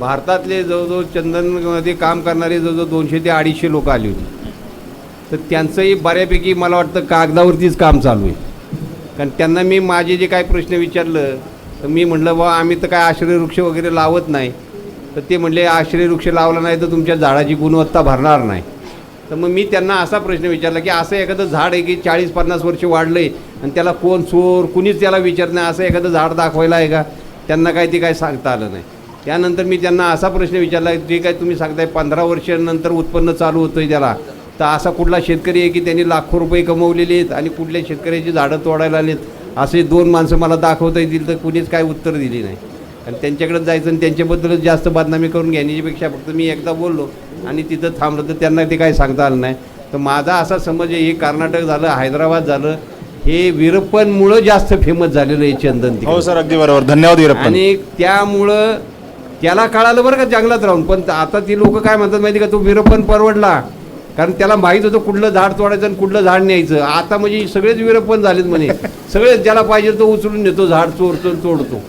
भारतातले जवळजवळ चंदनमध्ये काम करणारे जवळजवळ 200 ते 250 लोक आली होती. तर त्यांचंही बऱ्यापैकी मला वाटतं कागदावरतीच काम चालू आहे. कारण त्यांना मी माझे जे काही प्रश्न विचारलं तर मी म्हटलं बा आम्ही तर काय आश्रयवृक्ष वगैरे लावत नाही. तर ते म्हटले आश्रयवृक्ष लावला नाही तर तुमच्या झाडाची गुणवत्ता भरणार नाही. तर मग मी त्यांना असा प्रश्न विचारला की असं एखादं झाड आहे की 40-50 वर्ष वाढलं आहे आणि त्याला कोण चोर कुणीच त्याला विचारत नाही, असं एखादं झाड दाखवायला आहे का? त्यांना काय ते काय सांगता आलं नाही. त्यानंतर मी त्यांना असा प्रश्न विचारला, जे काय तुम्ही सांगताय 15 वर्षानंतर उत्पन्न चालू होतं आहे त्याला, तर असा कुठला शेतकरी आहे की त्यांनी लाखो रुपये कमवलेले आहेत आणि कुठल्या शेतकऱ्याची झाडं तोडायला आलेत, असे 2 माणसं मला दाखवता येतील, तर कुणीच काय उत्तर दिली नाही. आणि त्यांच्याकडे जायचं आणि त्यांच्याबद्दलच जास्त बदनामी करून घेण्याच्यापेक्षा फक्त मी एकदा बोललो आणि तिथं थांबलं, तर त्यांना ते काय सांगता आलं नाही. तर माझा असा समज आहे, हे कर्नाटक झालं, हैदराबाद झालं, हे वीरप्पनमुळं जास्त फेमस झालेलं आहे चंदन तिकडे.
हो सर, अगदी बरोबर. धन्यवाद वीरप्पन.
आणि त्यामुळं त्याला कळालं बरं का जंगलात राहून. पण आता ती लोक काय म्हणतात माहिती का, तो वीरप्पन परवडला, कारण त्याला माहीत होतं कुठलं झाड तोडायचं आणि कुठलं झाड न्यायचं. आता म्हणजे सगळेच वीरप्पन झालेत म्हणे, सगळेच ज्याला पाहिजे तो उचलून नेतो, झाड चोरतो तोडतो.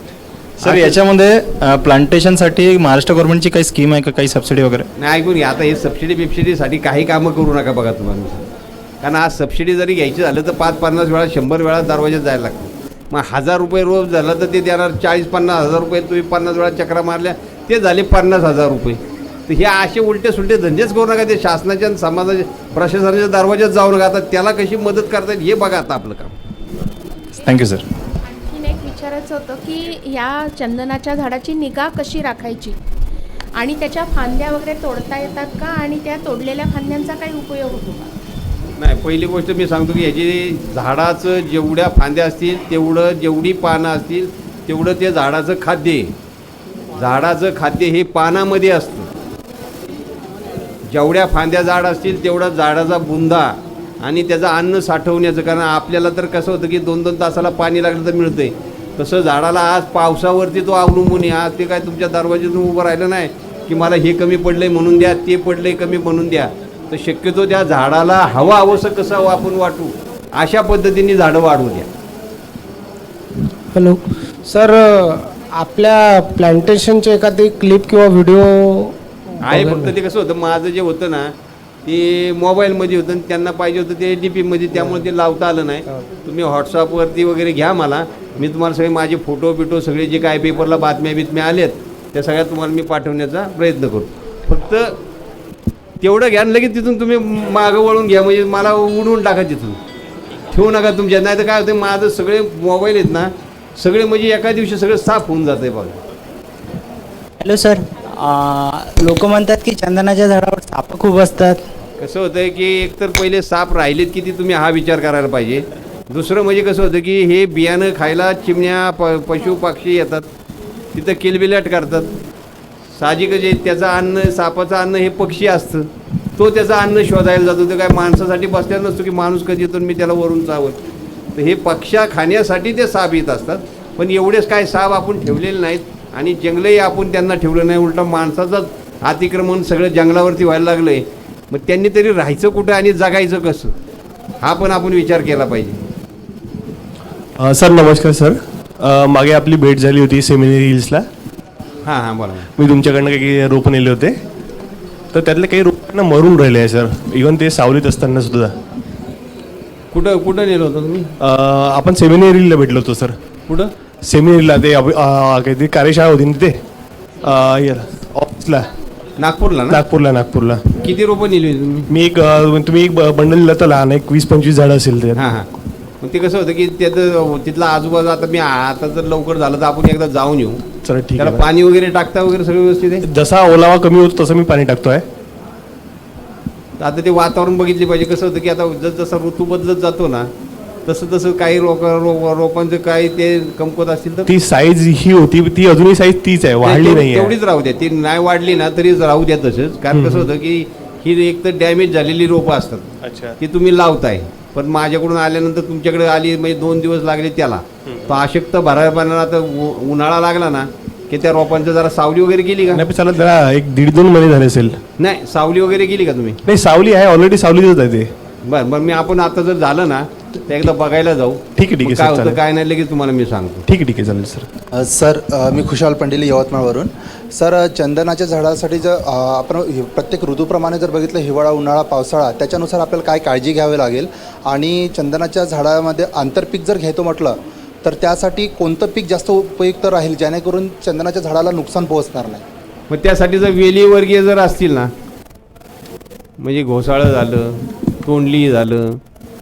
सर याच्यामध्ये प्लांटेशनसाठी महाराष्ट्र गव्हर्नमेंटची काही स्कीम आहे का, काही सबसिडी वगैरे?
नाही ऐकून घ्या, आता हे सबसिडीसाठी काही कामं करू नका बघा तुम्हाला मी सांगतो. कारण आज सबसिडी जरी घ्यायची झालं तर 5-50 वेळा 100 वेळा दरवाज्यात जायला लागतं. मग 1000 रुपये रोज झालं तर ते देणार 40-50 हजार रुपये. तुम्ही 50 वेळा चक्रा मारल्या ते झाले 50,000 रुपये. तर हे असे उलटे सुलटे धंदेच करू नका. ते शासनाच्या आणि समाजाच्या प्रशासनाच्या दरवाज्यात जाऊ नका. आता त्याला कशी मदत करता येईल हे बघा आता आपलं काम.
Thank you sir.
आणखीन एक विचारायचं होतं की या चंदनाच्या झाडाची निगा कशी राखायची आणि त्याच्या फांद्या वगैरे तोडता येतात का आणि त्या तोडलेल्या फांद्यांचा काही उपयोग होतो का?
नाही, पहिली गोष्ट मी सांगतो की याची झाडाचं जेवढ्या फांद्या असतील तेवढं, जेवढी पानं असतील तेवढं ते झाडाचं खाद्य आहे. झाडाचं खाद्य हे पानामध्ये असतं. जेवढ्या फांद्या झाड असतील तेवढा झाडाचा बुंदा आणि त्याचं अन्न साठवण्याचं. कारण आपल्याला तर कसं होतं की 2-2 तासाला पाणी लागलं तर मिळतंय, तसं झाडाला आज पावसावरती तो अवलंबून आहे. आज ते काय तुमच्या दरवाज्यातून उभं राहिलं नाही की मला हे कमी पडलंय म्हणून द्या, ते पडलंय कमी म्हणून द्या. तर शक्यतो त्या झाडाला हवा हवंसं कसं आपण वाटू अशा पद्धतीने झाडं वाढवू द्या.
हॅलो सर, आपल्या प्लांटेशनचे एखादी क्लिप किंवा व्हिडिओ
आहे. फक्त ते कसं होतं, माझं जे होतं ना ते मोबाईलमध्ये होतं आणि त्यांना पाहिजे होतं ते DPमध्ये, त्यामुळे ते लावता आलं नाही. तुम्ही व्हॉट्सअपवरती वगैरे घ्या मला, मी तुम्हाला सगळे माझे फोटो सगळे जे काय पेपरला बातम्या आल्यात त्या सगळ्या तुम्हाला मी पाठवण्याचा प्रयत्न करतो. फक्त तेवढं घ्या आणि लगेच तिथून तुम्ही मागं वळून घ्या, म्हणजे मला उडवून टाका तिथून, ठेवू नका तुमच्या. नाही तर काय होतं, माझं सगळे मोबाईल आहेत ना सगळे म्हणजे एका दिवशी सगळं साफ होऊन जातं आहे बघा.
हॅलो सर, लोक म्हणतात की चंदनाच्या झाडावर साप खूप असतात.
कसं होतं आहे की एकतर पहिले साप राहिलेत किती तुम्ही हा विचार करायला पाहिजे. दुसरं म्हणजे कसं होतं की हे बियाणं खायला चिमण्या पशु पक्षी येतात, तिथं किलबिलाट करतात. साहजिकच आहे, त्याचं अन्न, सापाचं अन्न हे पक्षी असतं, तो त्याचं अन्न शोधायला जातो. ते काय माणसासाठी बसलेला नसतो की माणूस कधी येतो मी त्याला वरून चावत. तर हे पक्ष्या खाण्यासाठी ते साप येत असतात. पण एवढेच काय साप आपण ठेवलेले नाहीत आणि जंगलही आपण त्यांना ठेवलं नाही. उलटा माणसाचं अतिक्रमण सगळं जंगलावरती व्हायला लागलं आहे. मग त्यांनी तरी राहायचं कुठं आणि जगायचं कसं हा पण आपण विचार केला पाहिजे.
सर नमस्कार सर, मागे आपली भेट झाली होती सेमिनरी हिल्सला.
हां बोला.
मी तुमच्याकडनं काही रोपं नेले होते, तर त्यातले काही रोपांना मरून राहिले आहे सर, इव्हन ते सावलीत असताना सुद्धा.
कुठं नेलं होतं तुम्ही?
आपण सेमिनरीला भेटलो होतो सर.
कुठं?
सेमिनरीला, ते काहीतरी कार्यशाळा होती ना तिथे ऑफिसला.
नागपूरला?
नागपूरला.
किती रोपं नेली होती तुम्ही?
मी तुम्ही एक बंडल दिलं तर लहान, एक 20-25 झाडं असेल ते.
हां. मग ते कसं होतं की त्याचं तिथला आजूबाजू, आता जर लवकर झालं तर आपण एकदा जाऊन येऊ.
चला ठीक
त्याला
आहे.
पाणी वगैरे टाकता वगैरे सगळं व्यवस्थित आहे?
जसा ओलावा कमी होतो तसं मी पाणी टाकतोय.
आता ते वातावरण बघितले पाहिजे. कसं होतं की आता जसा ऋतू बदलत जातो ना तसं काही रोपांचं काही ते कमकुवत असतील तर
ती साईज ही होती, ती अजूनही साईज तीच आहे, वाढली नाही.
तेवढीच राहू द्या. ती नाही वाढली ना तरी राहू द्या तसंच. कारण कसं होतं की ही एक तर डॅमेज झालेली रोपं असतात.
अच्छा.
ती तुम्ही लावताय, पण माझ्याकडून आल्यानंतर तुमच्याकडे आली म्हणजे 2 दिवस लागले त्याला. तो अशक्त भरायला आता उन्हाळा लागला ना की त्या रोपांचं जरा सावली वगैरे गेली का?
नाही, चला त्याला 1-1.5-2 महिने झाले असेल.
नाही, सावली वगैरे गेली का तुम्ही?
नाही, सावली आहे, ऑलरेडी सावलीतच आहे ते.
बरं मी आपण आता जर झालं ना तर एकदा बघायला जाऊ.
ठीक आहे
काय
सर,
होतं
चालेल.
काय नाही लगेच तुम्हाला मी सांगतो.
ठीक आहे चालेल सर.
सर मी खुशाल पंडिल यवतमाळवरून. सर चंदनाच्या झाडासाठी जर आपण प्रत्येक ऋतूप्रमाणे जर बघितलं, हिवाळा, उन्हाळा, पावसाळा, त्याच्यानुसार आपल्याला काय काळजी घ्यावी लागेल आणि चंदनाच्या झाडामध्ये आंतरपीक जर घ्यायचं म्हटलं तर त्यासाठी कोणतं पीक जास्त उपयुक्त राहील जेणेकरून चंदनाच्या झाडाला नुकसान पोहोचणार नाही?
मग त्यासाठी जर वेलीवर्गीय जर असतील ना, म्हणजे घोसाळं झालं, तोंडली झालं,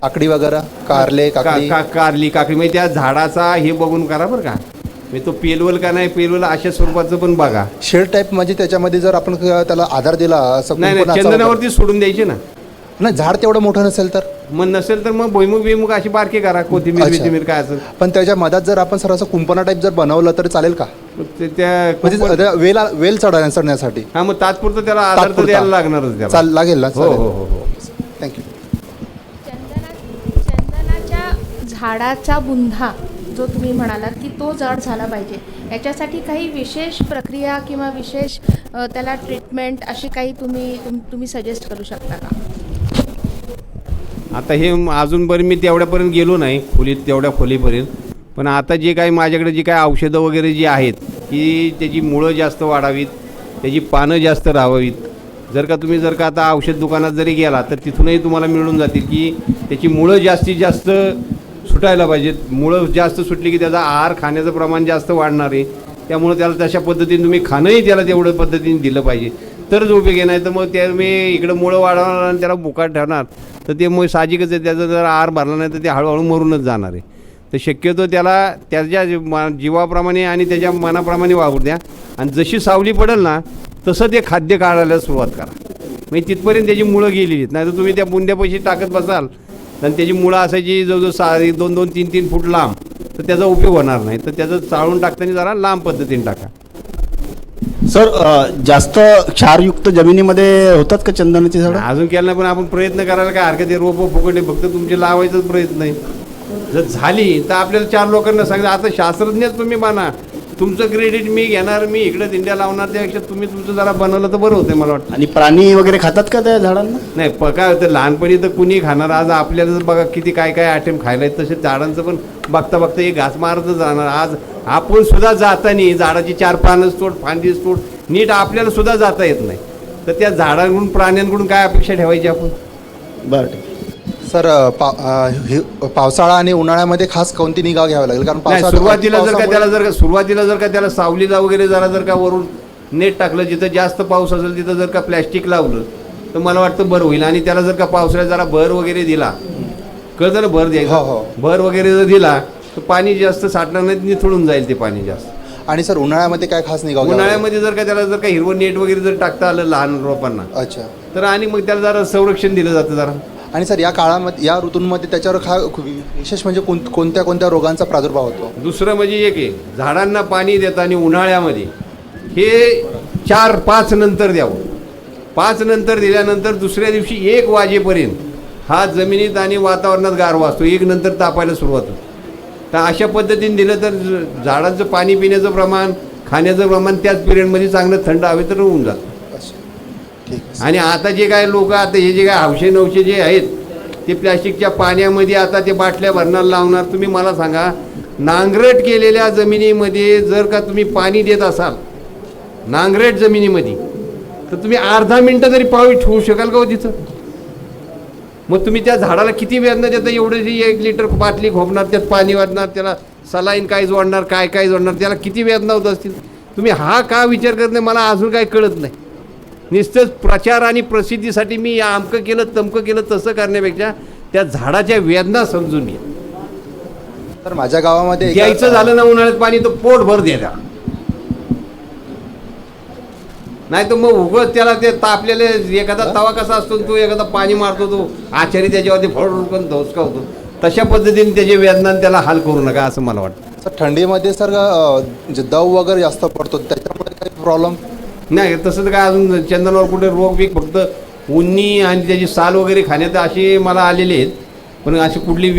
काकडी वगैरे, कारले, काकडी,
कारली, काकडी, म्हणजे त्या झाडाचा हे बघून करा बरं का. मी तो पेलवल का नाही पेलवल अशा स्वरूपाचं पण बघा.
शेड टाईप म्हणजे त्याच्यामध्ये जर आपण त्याला आधार दिला असं
नाही नाही
कुंपणाचा
चंदनावरती सोडून द्यायची ना.
नाही झाड तेवढं मोठं नसेल तर
मग नसेल तर मग भुईमुग बिमुग अशी बारकी करा, कोथिंबीर
अच्छा.
बिथिंबीर काय असेल.
पण त्याच्या मधात जर आपण सर असं कुंपणा टाईप जर बनवलं तर चालेल का?
त्या
म्हणजे वेल चढण्यासाठी.
हा मग तात्पुरतं त्याला आधार तर
तात्पुरता.
द्यायला लागणारच त्याला.
लागेल ना?
हो हो हो हो.
थँक्यू.
चंदनाच्या झाडाचा बुंधा जो तुम्ही म्हणालात की तो जड झाला पाहिजे, याच्यासाठी काही विशेष प्रक्रिया किंवा विशेष त्याला ट्रीटमेंट अशी काही तुम्ही सजेस्ट करू शकता का?
आता हे अजूनपर्यंत मी तेवढ्यापर्यंत गेलो नाही तेवढ्या खोलीपर्यंत. पण आता जे काही माझ्याकडे जी काही औषधं वगैरे जी आहेत की त्याची मुळं जास्त वाढावीत, त्याची पानं जास्त राहावीत. जर का आता औषध दुकानात जरी गेला तर तिथूनही तुम्हाला मिळून जातील की त्याची मुळं जास्तीत जास्त सुटायला पाहिजेत. मुळं जास्त सुटली की त्याचा आहार खाण्याचं प्रमाण जास्त वाढणार आहे. त्यामुळे त्याला तशा पद्धतीने तुम्ही खाणंही त्याला तेवढं पद्धतीने दिलं पाहिजे तरच उपयोगी. नाही तर मग त्या मी इकडं मुळं वाढवणार आणि त्याला बुकाट ठेवणार तर ते मग साहजिकच आहे, त्याचा जर आहार भरला नाही तर ते हळूहळू मरूनच जाणार आहे. तर शक्यतो त्याला त्याच्या जीवाप्रमाणे आणि त्याच्या मनाप्रमाणे वागू द्या आणि जशी सावली पडेल ना तसं ते खाद्य काढायला सुरुवात करा. म्हणजे तिथपर्यंत त्याची मुळं गेलेली आहेत. नाही तर तुम्ही त्या बुंद्यापाशी टाकत बसाल आणि त्याची मुळं असायची जवळजवळ 2-2, 3-3 फूट लांब तर त्याचा उपयोग होणार नाही. तर त्याचं चाळून टाकताना जरा लांब पद्धतीने टाका.
सर जास्त क्षारयुक्त जमिनीमध्ये होतात का चंदनाची झाडं?
अजून केलं नाही पण आपण प्रयत्न करायला काय हरकत आहे. रोपं फुकटे फक्त तुमचे लावायचाच प्रयत्न आहे. जर झाली तर आपल्याला 4 लोकांना सांगा. आता शास्त्रज्ञच तुम्ही बना, तुमचं क्रेडिट मी घेणार, मी इकडे दिंड्या लावणार, त्यापेक्षा तुम्ही तुमचं जरा बनवलं तर बरं होतं मला वाटतं.
आणि प्राणी वगैरे खातात का त्या झाडांना?
नाही काय होतं लहानपणी तर कुणी खाणार. आज आपल्याला जर बघा किती काय काय आयटम खायला आहेत तसे झाडांचं पण बघता बघता एक घास मारतच राहणार. आज आपण सुद्धा जातानी झाडाची 4 पानंच तोड, फांदीच तोड, नीट आपल्याला सुद्धा जाता येत नाही. तर त्या झाडांकडून प्राण्यांकडून काय अपेक्षा ठेवायची आपण?
बरं ठीक. सर पावसाळा आणि उन्हाळ्यामध्ये खास कोणती निगा घ्यावी लागेल? कारण
सुरुवातीला जर का त्याला सावलीला वगैरे जर का वरून नेट टाकलं, जिथं जास्त पाऊस असेल तिथं जर का प्लॅस्टिक लावलं तर मला वाटतं बरं होईल. आणि त्याला जर का पावसाळ्यात जरा भर वगैरे दिला, कळतं ना, भर द्यायचा, भर वगैरे जर दिला तर पाणी जास्त साठणार नाही, निथळून जाईल ते पाणी जास्त.
आणि सर उन्हाळ्यामध्ये काय खास निगा?
उन्हाळ्यामध्ये त्याला जर का हिरवं नेट वगैरे जर टाकता आलं लहान रोपांना,
अच्छा, तर
आणि मग त्याला जरा संरक्षण दिलं जातं जरा.
आणि सर या काळामध्ये या ऋतूंमध्ये त्याच्यावर विशेष म्हणजे कोणत्या कोणत्या रोगांचा प्रादुर्भाव होतो?
दुसरं म्हणजे एक आहे, झाडांना पाणी देताना उन्हाळ्यामध्ये हे 4-5 नंतर द्यावं. 5 नंतर दिल्यानंतर दुसऱ्या दिवशी 1 वाजेपर्यंत हा जमिनीत आणि वातावरणात गारवा असतो. 1 नंतर तापायला सुरुवात होते. तर अशा पद्धतीने दिलं तर झाडांचं पाणी पिण्याचं प्रमाण, खाण्याचं प्रमाण त्याच पिरियडमध्ये चांगलं थंड हवेत होऊन जातं. आणि आता जे काय लोक आता हे जे काय हौशे नवशे जे आहेत ते प्लॅस्टिकच्या पाण्यामध्ये आता ते बाटल्या भरणार लावणार. तुम्ही मला सांगा, नांगरट केलेल्या जमिनीमध्ये जर का तुम्ही पाणी देत असाल, नांगरट जमिनीमध्ये, तर तुम्ही अर्धा मिनटं तरी पाणी ठेवू शकाल का हो तिथं? मग तुम्ही त्या झाडाला किती वेदना देता? एवढं 1 लिटर बाटली खोपणार, त्यात पाणी वाढणार, त्याला सलाईन काय जोडणार, काय जोडणार, त्याला किती वेदना होत असतील? तुम्ही हा का विचार करत नाही मला अजून काय कळत नाही. नुसतंच प्रचार आणि प्रसिद्धीसाठी मी अमकं केलं तमकं केलं तसं करण्यापेक्षा त्या झाडाच्या वेदना समजून घ्या.
तर माझ्या गावामध्ये
द्यायचं झालं ना उन्हाळ्यात पाणी तर पोटभर द्या. नाही तर मग उगच त्याला ते तापलेले एखादा तवा कसा असतो तो एखादा पाणी मारतो, तो आचारी त्याच्यावरती फळून धोसका होतो. तशा पद्धतीने त्याची वेदना त्याला हाल करू नका असं मला वाटतं.
सर थंडीमध्ये सर दव वगैरे जास्त पडतो, त्याच्यामुळे काही प्रॉब्लेम
नाही? तसं तर काय अजून चंदनावर कुठे रोग बीक, फक्त उन्नी आणि त्याची साल वगैरे खाण्यात असे मला आलेले आहेत. पण अशी कुठली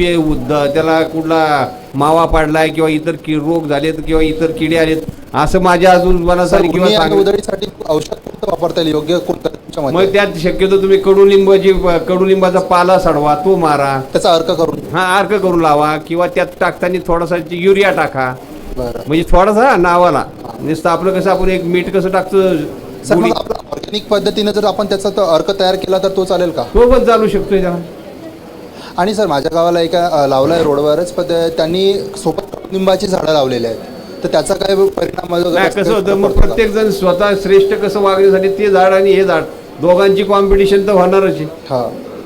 त्याला कुठला मावा पाडलाय किंवा इतर रोग झालेत किंवा इतर किडे आलेत असं माझ्या अजून मला किंवा
उधळीसाठी औषध कोणतं वापरता येईल योग्य कोणतं?
मग त्यात शक्यतो तुम्ही कडुलिंबाचा पाला सडवा, तो मारा,
त्याचा अर्क करून
अर्क करून लावा. किंवा त्यात टाकताना थोडासा युरिया टाका, म्हणजे थोडासा नावाला. नुसतं आपलं कसं आपण एक मीठ कसं टाकतो,
ऑर्गॅनिक पद्धतीने जर आपण त्याचा अर्क तयार केला तर तो चालेल का?
तो पण चालू शकतोय त्याला.
आणि सर माझ्या गावाला एका लावला आहे रोडवरच, पण त्यांनी सोबत लिंबाची झाडं लावलेली आहेत, तर त्याचा काय परिणाम?
कसं होतं मग प्रत्येक जण स्वतः श्रेष्ठ कसं वागण्यासाठी ते झाड आणि हे झाड दोघांची कॉम्पिटिशन तर होणारच आहे.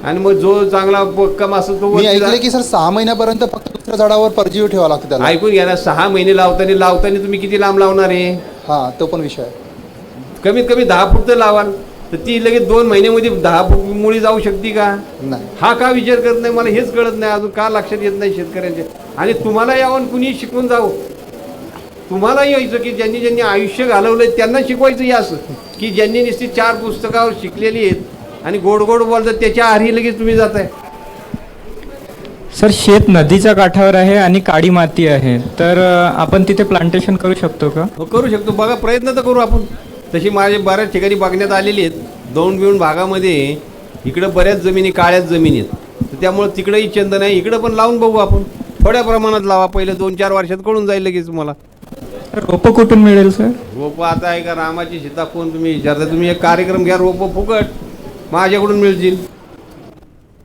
आणि मग जो चांगला कम असतो तो.
मी ऐकले की सर 6 महिन्यापर्यंत फक्त दुसऱ्या झाडावर परजीवी ठेवावं लागतं त्याला.
ऐकून घ्या ना, 6 महिने लावताना तुम्ही किती लांब लावणार आहे?
हां, तो पण विषय आहे.
कमीत कमी 10 फूट तर लावाल, तर ती लगेच 2 महिन्यामध्ये 10 फूट मुळी जाऊ शकते का?
नाही.
हा का विचार करत नाही? मला हेच कळत नाही अजून, का लक्षात येत नाही शेतकऱ्यांचे. आणि तुम्हाला यावं कुणी शिकून जाऊ, तुम्हाला यायचं की ज्यांनी ज्यांनी आयुष्य घालवलंय त्यांना शिकवायचं हे असं, की ज्यांनी नुसती 4 पुस्तकावर शिकलेली आहेत आणि गोड गोड बोलतात त्याच्या आधी लगेच तुम्ही जाताय.
सर, शेत नदीच्या काठावर आहे आणि काळी माती आहे, तर आपण तिथे प्लांटेशन करू शकतो का?
हो, करू शकतो. बघा, प्रयत्न तर करू आपण. तशी माझे बऱ्याच ठिकाणी बघण्यात आलेली आहेत. दौंड बिवून भागामध्ये इकडं बऱ्याच जमिनी काळ्याच जमिनी आहेत, तर त्यामुळे तिकडंही चंदन आहे. इकडं पण लावून बघू आपण, थोड्या प्रमाणात लावा. पहिले 2-4 वर्षात कळून जाईल लगेच तुम्हाला.
रोपं कुठून मिळेल सर?
रोपं आता आहे का रामाची सीता कोण तुम्ही विचारता? तुम्ही एक कार्यक्रम घ्या, रोपं फुकट माझ्याकडून मिळतील.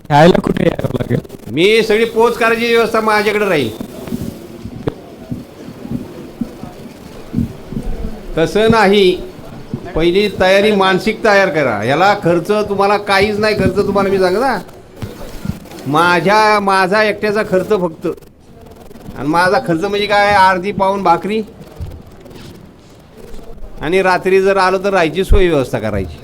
घ्यायला कुठे यावं लागेल?
मी सगळी पोच करायची व्यवस्था माझ्याकडे राहील. तसं नाही, पहिली तयारी मानसिक तयार करा. ह्याला खर्च तुम्हाला काहीच नाही. खर्च तुम्हाला मी सांग ना, माझा एकट्याचा खर्च फक्त. आणि माझा खर्च म्हणजे काय, अर्धी पाऊण भाकरी आणि रात्री जर आलो तर राहायची सोय व्यवस्था करायची.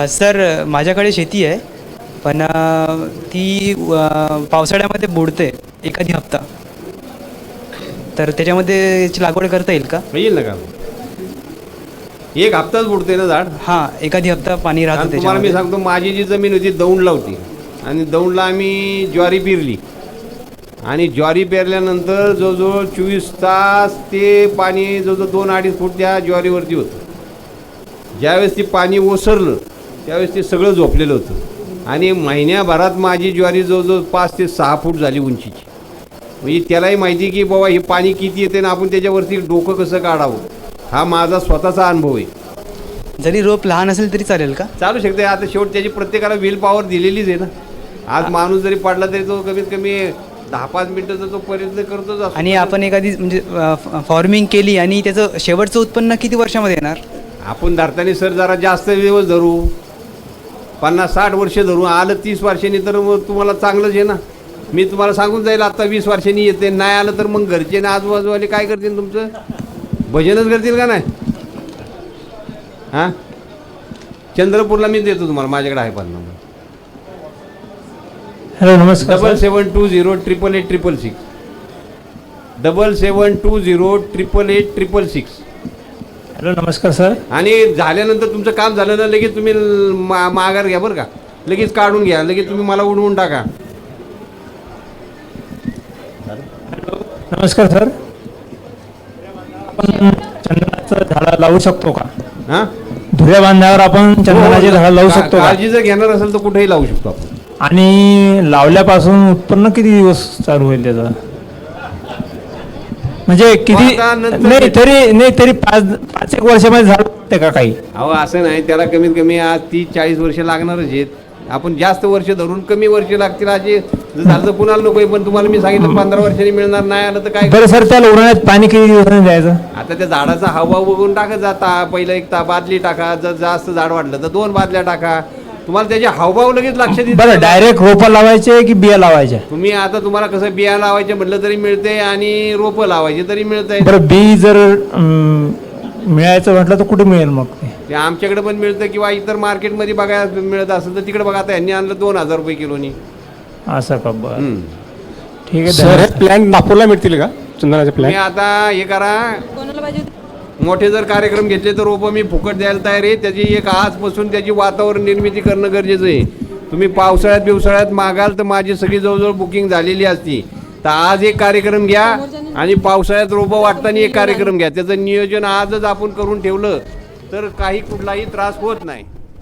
सर, माझ्याकडे शेती आहे, पण ती पावसाळ्यामध्ये बुडते एखादी हप्ता, तर त्याच्यामध्ये याची लागवड करता येईल का?
येईल ना. का एक हप्ताच बुडते ना झाड?
हां, एखादी हप्ता पाणी राहतं.
तुम्हाला मी सांगतो, माझी जी जमीन होती दौंडला होती, आणि दौंडला आम्ही ज्वारी पेरली, आणि ज्वारी पेरल्यानंतर जवळजवळ 24 तास ते पाणी जवळजवळ 2-2.5 फूट त्या ज्वारीवरती होतं. ज्यावेळेस ते पाणी ओसरलं त्यावेळेस ते सगळं झोपलेलं होतं, आणि महिन्याभरात माझी ज्वारी जवळजवळ 5 ते 6 फूट झाली उंचीची. म्हणजे त्यालाही माहिती की बाबा हे पाणी किती येते ना आपण त्याच्यावरती डोकं कसं काढावं. हा माझा स्वतःचा अनुभव आहे.
जरी रोप लहान असेल तरी चालेल का?
चालू शकते. आता शेवट त्याची प्रत्येकाला विल पॉवर दिलेलीच आहे ना. आज माणूस जरी पडला तरी तो कमीत कमी 10-5 मिनिटाचा तो प्रयत्न करतोच असतो.
आणि आपण एखादी म्हणजे फार्मिंग केली आणि त्याचं शेवटचं उत्पन्न किती वर्षामध्ये येणार?
आपण धरताना सर जरा जास्त दिवस धरू, 50-60 वर्ष धरू. आलं 30 वर्षांनी तर मग तुम्हाला चांगलंच आहे ना. मी तुम्हाला सांगून जाईल आता 20 वर्षांनी येते, नाही आलं तर मग घरचे ना आजूबाजूवाले काय करतील, तुमचं भजनच करतील का नाही? हां, चंद्रपूरला मी देतो तुम्हाला, माझ्याकडे आहे 5 नंबर.
हॅलो, नमस्कार.
7720888866 7720888866.
हॅलो, नमस्कार सर.
आणि झाल्यानंतर तुमचं काम झालं ना लगेच तुम्ही माघार घ्या बरं का, लगेच काढून घ्या, लगेच तुम्ही मला उडवून टाका.
नमस्कार सर. आपण चंदनाचं झाडं लावू शकतो का?
हां,
धुऱ्या बांधावर आपण चंदनाची झाडं लावू शकतो का?
काळजी जर घेणार असेल तर कुठेही लावू शकतो आपण.
आणि लावल्यापासून उत्पन्न किती दिवस चालू होईल त्याचं? म्हणजे किती? नाही तरी 5-1 वर्षामध्ये झाड होते का काही?
अहो, असं नाही, त्याला कमीत कमी आज 30-40 वर्ष लागणारच आहेत. आपण जास्त वर्ष धरून कमी वर्ष लागतील असे झालं तर कुणाला नकोय. पण तुम्हाला मी सांगितलं 15 वर्षांनी मिळणार, नाही आलं तर काय?
बरं सर, त्याला उन्हाळ्यात पाणी किती दिवसांनी द्यायचं?
आता त्या झाडाचा हवा बघून टाका. जाता पहिलं 1 बादली टाका, जर जास्त झाड वाढलं तर 2 बादल्या टाका. तुम्हाला त्याचे हावभाव लगेच लक्षात येईल.
बरं, डायरेक्ट रोपं लावायचे की बिया लावायच्या?
तुम्ही आता तुम्हाला कसं बिया लावायचे म्हटलं तरी मिळते आणि रोपं लावायचे तरी मिळतंय.
बरं, बी जर मिळायचं म्हटलं तर कुठे मिळेल मग?
ते आमच्याकडे पण मिळतं किंवा इतर मार्केटमध्ये बघायला मिळत असेल तर तिकडे बघा. आता यांनी आणलं 2000 रुपये किलोनी.
असं का? बरं, ठीक आहे.
सर, हे प्लॅन नागपूरला मिळतील का चंदनाचे प्लॅन?
मी आता हे करा, मोठे जर कार्यक्रम घेतले तर रोपं मी फुकट द्यायला तयार आहे. त्याची एक आजपासून त्याची वातावरण निर्मिती करणं गरजेचं आहे. तुम्ही पावसाळ्यात मागाल तर माझी सगळी जवळजवळ बुकिंग झालेली असती. तर आज एक कार्यक्रम घ्या आणि पावसाळ्यात रोपं वाटताना एक कार्यक्रम घ्या. त्याचं नियोजन आजच आपण करून ठेवलं तर काही कुठलाही त्रास होत नाही.